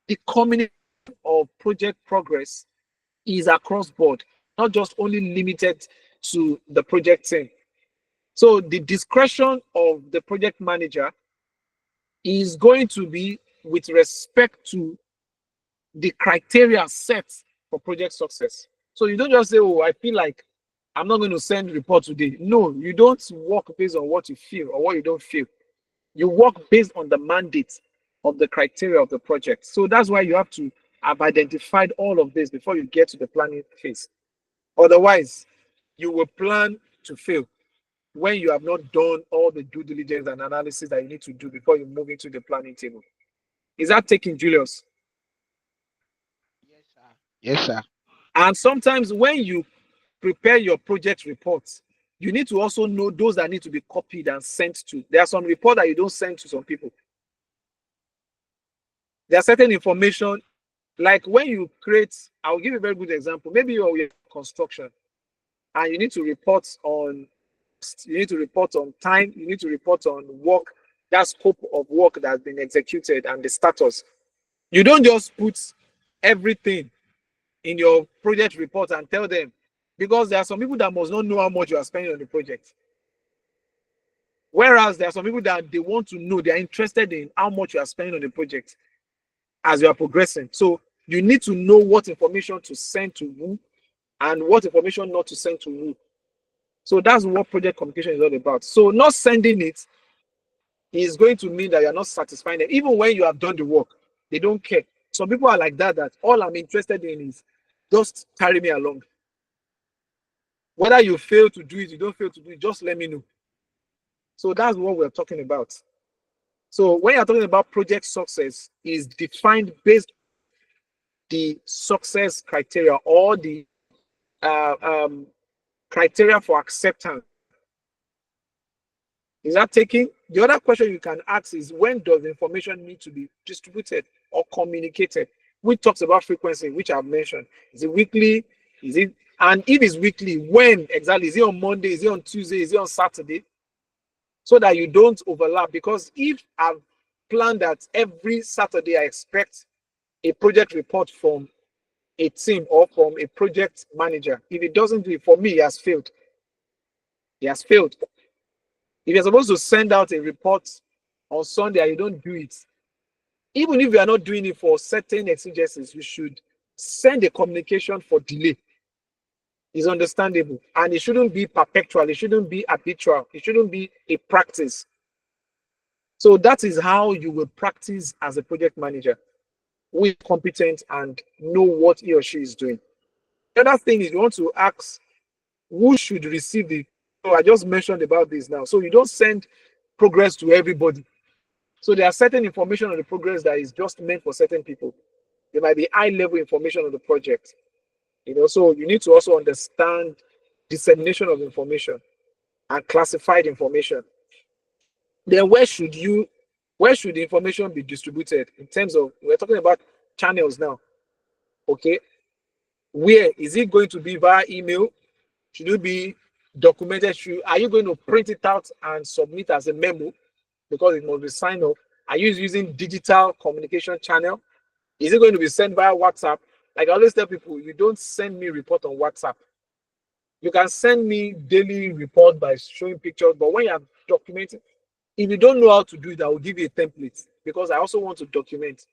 the communication of project progress is across board, not just only limited to the project team. So the discretion of the project manager is going to be with respect to the criteria set for project success. So you don't just say, oh, I feel like I'm not going to send report today. No, you don't work based on what you feel or what you don't feel. You work based on the mandate of the criteria of the project. So that's why you have to have identified all of this before you get to the planning phase. Otherwise, you will plan to fail when you have not done all the due diligence and analysis that you need to do before you move into the planning table. Is that taking, Julius? Yes, sir. Yes, sir. And sometimes when you prepare your project reports, you need to also know those that need to be copied and sent to. There are some reports that you don't send to some people. There are certain information, like when you create, I'll give you a very good example. Maybe you're in construction and you need to report on time, you need to report on work, that scope of work that has been executed and the status. You don't just put everything in your project report and tell them, because there are some people that must not know how much you are spending on the project. Whereas there are some people that they want to know, they are interested in how much you are spending on the project as you are progressing. So you need to know what information to send to who and what information not to send to who. So that's what project communication is all about. So not sending it is going to mean that you're not satisfying them. Even when you have done the work, they don't care. Some people are like that all I'm interested in is just carry me along. Whether you fail to do it, you don't fail to do it, just let me know. So that's what we're talking about. So when you're talking about project success, is defined based on the success criteria or the criteria for acceptance. Is that taking? The other question you can ask is, when does information need to be distributed or communicated? We talked about frequency, which I've mentioned. Is it weekly? Is it, and if it's weekly, when exactly? Is it on Monday? Is it on Tuesday? Is it on Saturday? So that you don't overlap. Because if I've planned that every Saturday I expect a project report from a team or from a project manager, if it doesn't do it for me, he has failed. He has failed. If you're supposed to send out a report on Sunday and you don't do it, even if you are not doing it for certain exigencies, you should send a communication for delay. It's understandable. And it shouldn't be perpetual. It shouldn't be habitual. It shouldn't be a practice. So that is how you will practice as a project manager who is competent and know what he or she is doing. The other thing is you want to ask who should receive the. So I just mentioned about this now. So you don't send progress to everybody. So there are certain information on the progress that is just meant for certain people. There might be high level information on the project. So you need to also understand dissemination of information and classified information. Then where should the information be distributed in terms of, we're talking about channels now. Okay. Where is it going to be? Via email? Should it be documented? Are you going to print it out and submit as a memo because it must be signed off? Are you using digital communication channel? Is it going to be sent via WhatsApp? Like I always tell people, you don't send me report on WhatsApp. You can send me daily report by showing pictures, but when you are documenting, if you don't know how to do it, I will give you a template because I also want to document.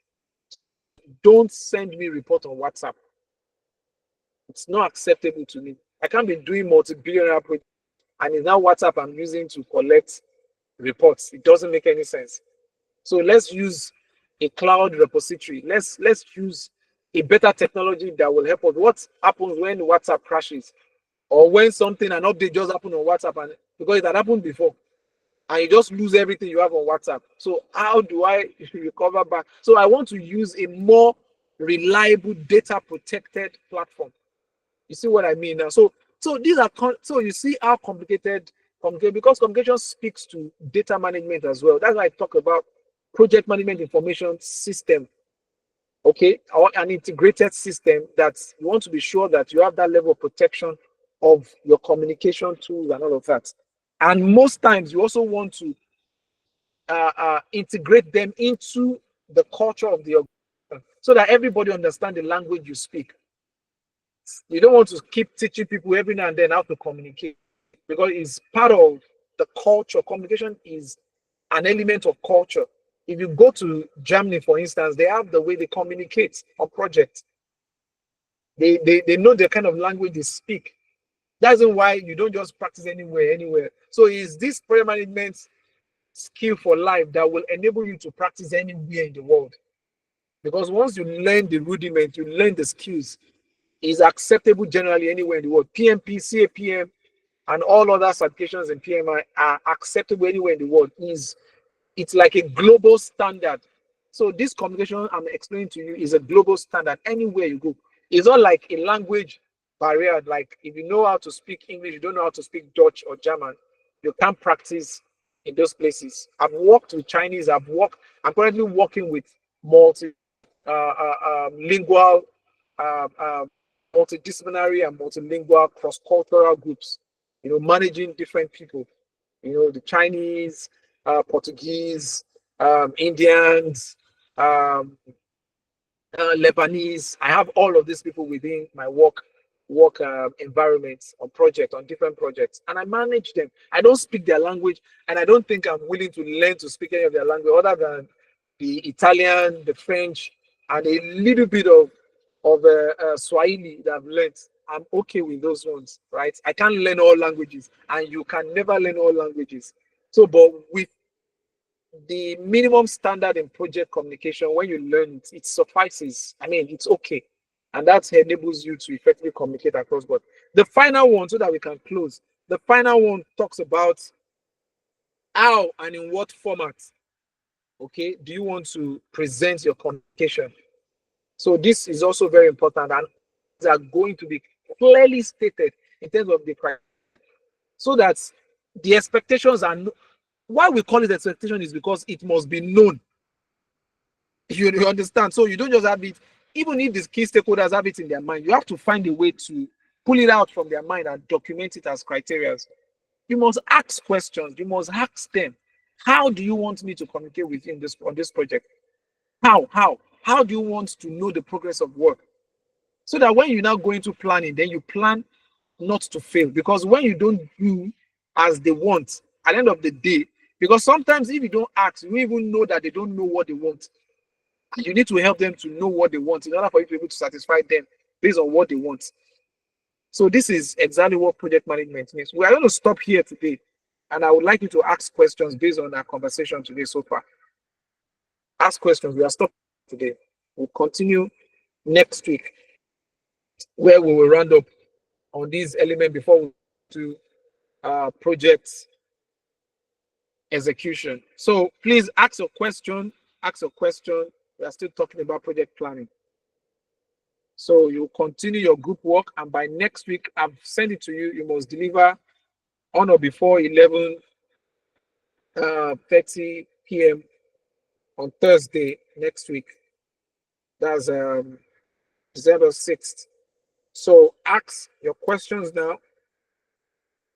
Don't send me report on WhatsApp. It's not acceptable to me. I can't be doing multi-billionaire projects and it's now WhatsApp I'm using to collect reports. It doesn't make any sense. So let's use a cloud repository. Let's use a better technology that will help us. What happens when WhatsApp crashes or when an update just happened on WhatsApp, and because it had happened before and you just lose everything you have on WhatsApp. So how do I recover back? So I want to use a more reliable data protected platform. You see what I mean now? So these are so you see how complicated because communication speaks to data management as well. That's why I talk about project management information system, okay, or an integrated system that you want to be sure that you have that level of protection of your communication tools and all of that. And most times you also want to integrate them into the culture of the organization so that everybody understands the language you speak. You don't want to keep teaching people every now and then how to communicate because it's part of the culture. Communication is an element of culture. If you go to Germany, for instance, they have the way they communicate on projects. They know the kind of language they speak. That's why you don't just practice anywhere. So is this prayer management skill for life that will enable you to practice anywhere in the world. Because once you learn the rudiment, you learn the skills, is acceptable generally anywhere in the world. PMP, CAPM, and all other certifications in PMI are acceptable anywhere in the world. It's like a global standard. So this communication I'm explaining to you is a global standard anywhere you go. It's not like a language barrier. Like if you know how to speak English, you don't know how to speak Dutch or German, you can't practice in those places. I've worked with Chinese. I'm currently working with lingual, multidisciplinary and multilingual cross-cultural groups. Managing different people. The Chinese, Portuguese, Indians, Lebanese. I have all of these people within my work environments on different projects, and I manage them. I don't speak their language, and I don't think I'm willing to learn to speak any of their language other than the Italian, the French, and a little bit of Swahili that I've learned. I'm okay with those ones, right? I can't learn all languages, and you can never learn all languages. So, but with the minimum standard in project communication, when you learn it, it suffices. I mean, it's okay. And that enables you to effectively communicate across board. The final one, so that we can close, the final one talks about how and in what format, okay, do you want to present your communication? So this is also very important, and they are going to be clearly stated in terms of the criteria, so that the expectations are why we call it expectation is because it must be known. You understand? So you don't just have it, even if the key stakeholders have it in their mind, you have to find a way to pull it out from their mind and document it as criteria. You must ask questions. You must ask them, how do you want me to communicate with you on this project? How do you want to know the progress of work? So that when you now go into planning, then you plan not to fail. Because when you don't do as they want, at the end of the day, because sometimes if you don't ask, you even know that they don't know what they want. And you need to help them to know what they want in order for you to be able to satisfy them based on what they want. So this is exactly what project management means. We are going to stop here today, and I would like you to ask questions based on our conversation today so far. Ask questions. We are stopping today. We'll continue next week, where we will round up on these elements before we do project execution. So please ask your question. Ask your question. We are still talking about project planning. So you continue your group work, and by next week, I've sent it to you. You must deliver on or before 11:30 p.m. on Thursday next week. That's December 6th. So ask your questions now.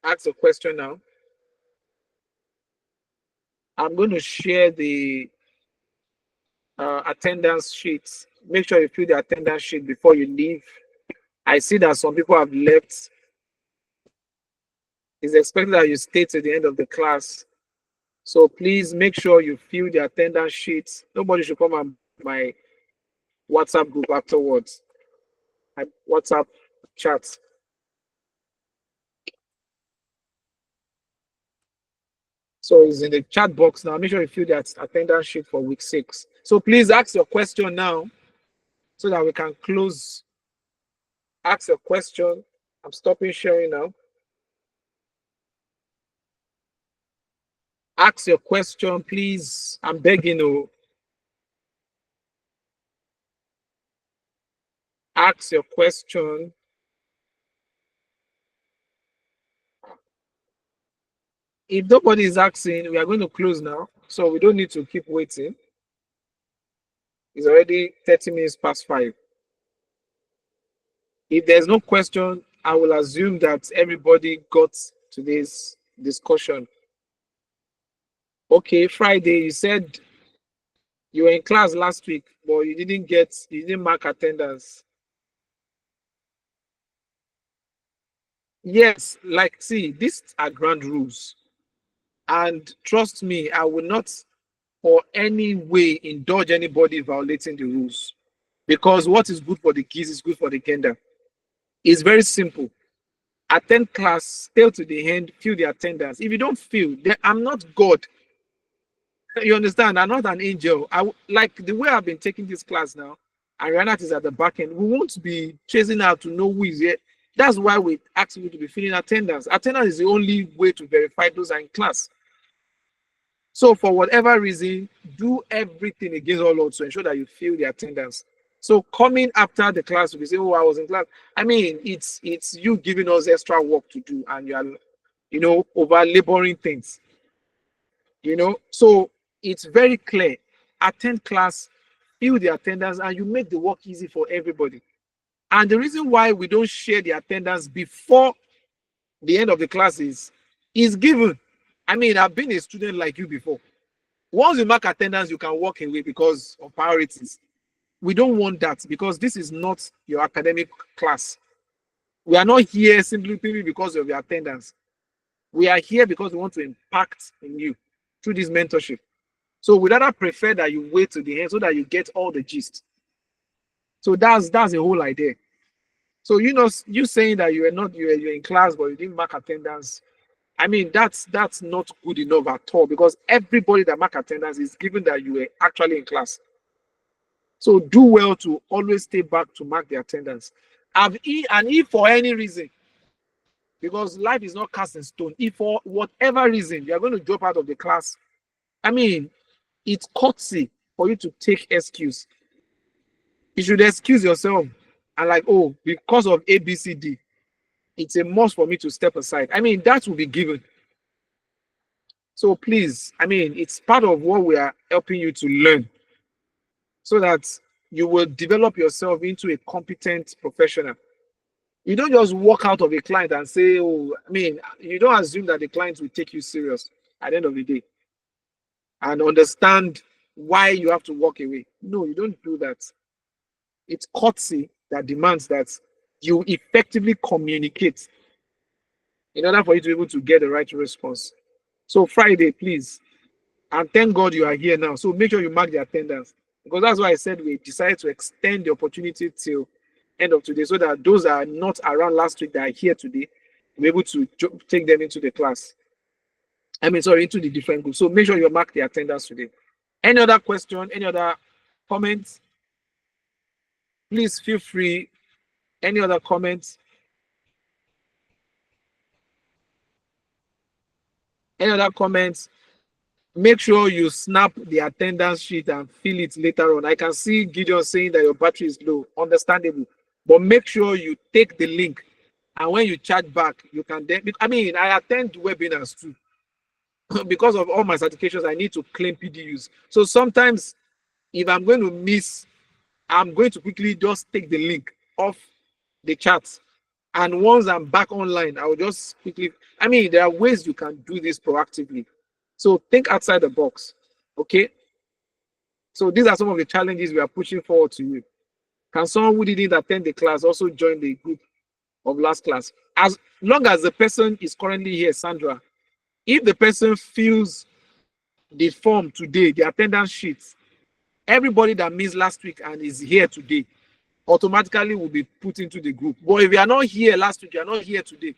Ask a question now. I'm going to share the attendance sheets. Make sure you fill the attendance sheet before you leave. I see that some people have left. It's expected that you stay to the end of the class. So please make sure you fill the attendance sheets. Nobody should come on my WhatsApp group afterwards. My WhatsApp chat. So it's in the chat box now. Make sure you fill that attendance sheet for week 6. So please ask your question now so that we can close. Ask your question. I'm stopping sharing now. Ask your question, please. I'm begging you. Ask your question. If nobody is asking, we are going to close now. So we don't need to keep waiting. It's already 30 minutes past 5. If there's no question, I will assume that everybody got today's discussion. Okay, Friday, you said you were in class last week, but you didn't mark attendance. Yes, see, these are ground rules. And trust me, I will not or any way indulge anybody violating the rules. Because what is good for the geese is good for the gander. It's very simple. Attend class, stay to the end, fill the attendance. If you don't feel, then I'm not God. You understand? I'm not an angel. Like the way I've been taking this class now, and Renat is at the back end. We won't be chasing out to know who is here. That's why we ask you to be filling attendance. Attendance is the only way to verify those are in class. So for whatever reason, do everything against all odds to ensure that you fill the attendance. So coming after the class, we say, "Oh, I was in class." I mean, it's you giving us extra work to do, and you are, over laboring things. So it's very clear. Attend class, fill the attendance, and you make the work easy for everybody. And the reason why we don't share the attendance before the end of the class is given. I mean, I've been a student like you before. Once you mark attendance, you can walk away because of priorities. We don't want that because this is not your academic class. We are not here simply because of your attendance. We are here because we want to impact in you through this mentorship. So we'd rather prefer that you wait to the end so that you get all the gist. So that's the whole idea. So you saying that you're in class but you didn't mark attendance. I mean, that's not good enough at all because everybody that mark attendance is given that you were actually in class. So do well to always stay back to mark the attendance. And if for any reason, because life is not cast in stone, if for whatever reason you are going to drop out of the class, I mean, it's courtesy for you to take excuse. You should excuse yourself and like, oh, because of ABCD, it's a must for me to step aside. I mean, that will be given. So please, I mean, it's part of what we are helping you to learn so that you will develop yourself into a competent professional. You don't just walk out of a client and say, oh, I mean, you don't assume that the client will take you serious at the end of the day and understand why you have to walk away. No, you don't do that. It's courtesy that demands that you effectively communicate in order for you to be able to get the right response. So Friday, please, and thank God you are here now. So make sure you mark the attendance because that's why I said we decided to extend the opportunity till end of today so that those that are not around last week that are here today will be able to take them into the class. Into the different groups. So make sure you mark the attendance today. Any other question? Any other comments? Please feel free. Any other comments? Any other comments? Make sure you snap the attendance sheet and fill it later on. I can see Gideon saying that your battery is low. Understandable. But make sure you take the link. And when you chat back, you can then. I mean, I attend webinars too. Because of all my certifications, I need to claim PDUs. So sometimes, if I'm going to miss, I'm going to quickly just take the link off the chat. And once I'm back online, I will just quickly. I mean, there are ways you can do this proactively. So think outside the box. Okay. So these are some of the challenges we are pushing forward to you. Can someone who didn't attend the class also join the group of last class? As long as the person is currently here, Sandra, if the person fills the form today, the attendance sheets, everybody that missed last week and is here today automatically will be put into the group. But if you are not here last week, you are not here today,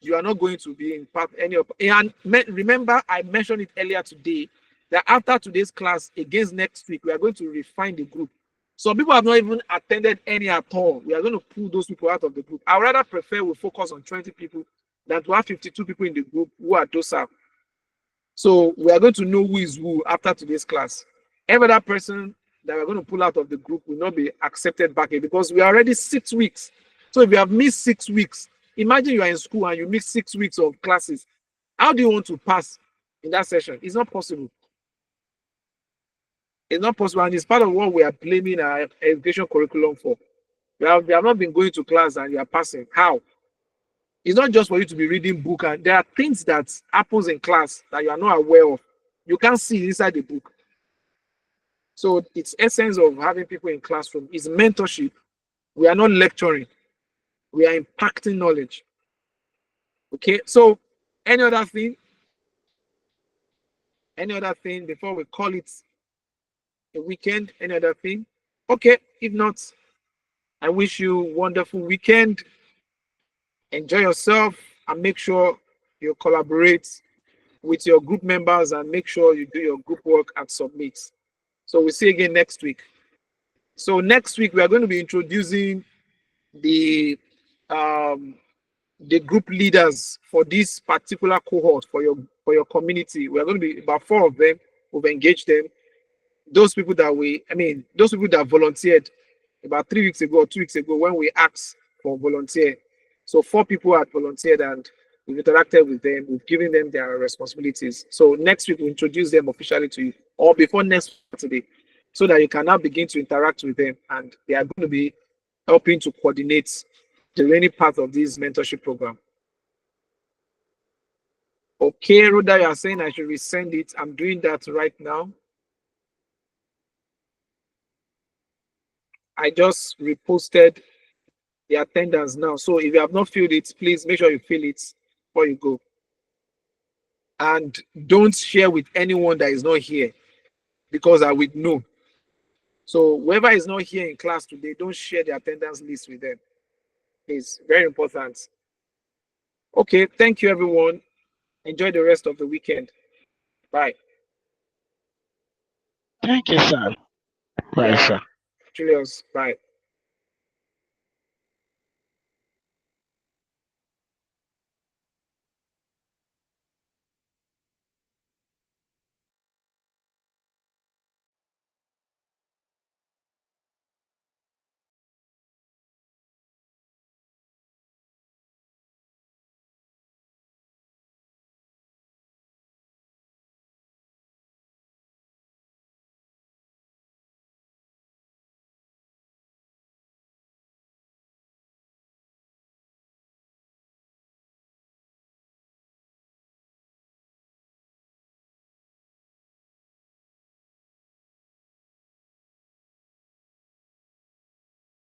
you are not going to be in part any of. And remember, I mentioned it earlier today that after today's class, against next week, we are going to refine the group. Some people have not even attended any at all. We are going to pull those people out of the group. I would rather prefer we focus on 20 people than to have 52 people in the group who are docile. So we are going to know who is who after today's class. Every other person that we're going to pull out of the group will not be accepted back here because we are already 6 weeks. So if you have missed 6 weeks, imagine you are in school and you miss 6 weeks of classes. How do you want to pass in that session? It's not possible. It's not possible, and it's part of what we are blaming our education curriculum for. We have not been going to class and you are passing. How? It's not just for you to be reading book, and there are things that happens in class that you are not aware of. You can't see inside the book. So it's essence of having people in classroom is mentorship. We are not lecturing. We are impacting knowledge. Okay. So any other thing? Any other thing before we call it a weekend? Any other thing? Okay, if not, I wish you a wonderful weekend. Enjoy yourself and make sure you collaborate with your group members and make sure you do your group work and submit. So we'll see you again next week. So next week we are going to be introducing the group leaders for this particular cohort for your community. We are going to be about 4 of them. We've engaged them. Those people that volunteered about 3 weeks ago or 2 weeks ago when we asked for volunteer. So 4 people had volunteered and we've interacted with them. We've given them their responsibilities. So next week we'll introduce them officially to you, or before next Saturday, so that you can now begin to interact with them, and they are going to be helping to coordinate the remaining part of this mentorship program. Okay, Rhoda, you are saying I should resend it. I'm doing that right now. I just reposted the attendance now. So if you have not filled it, please make sure you fill it before you go. And don't share with anyone that is not here, because I would know. So whoever is not here in class today, don't share the attendance list with them. It's very important. Okay, thank you, everyone. Enjoy the rest of the weekend. Bye. Thank you, sir. Bye, Yeah. sir. Julius, bye.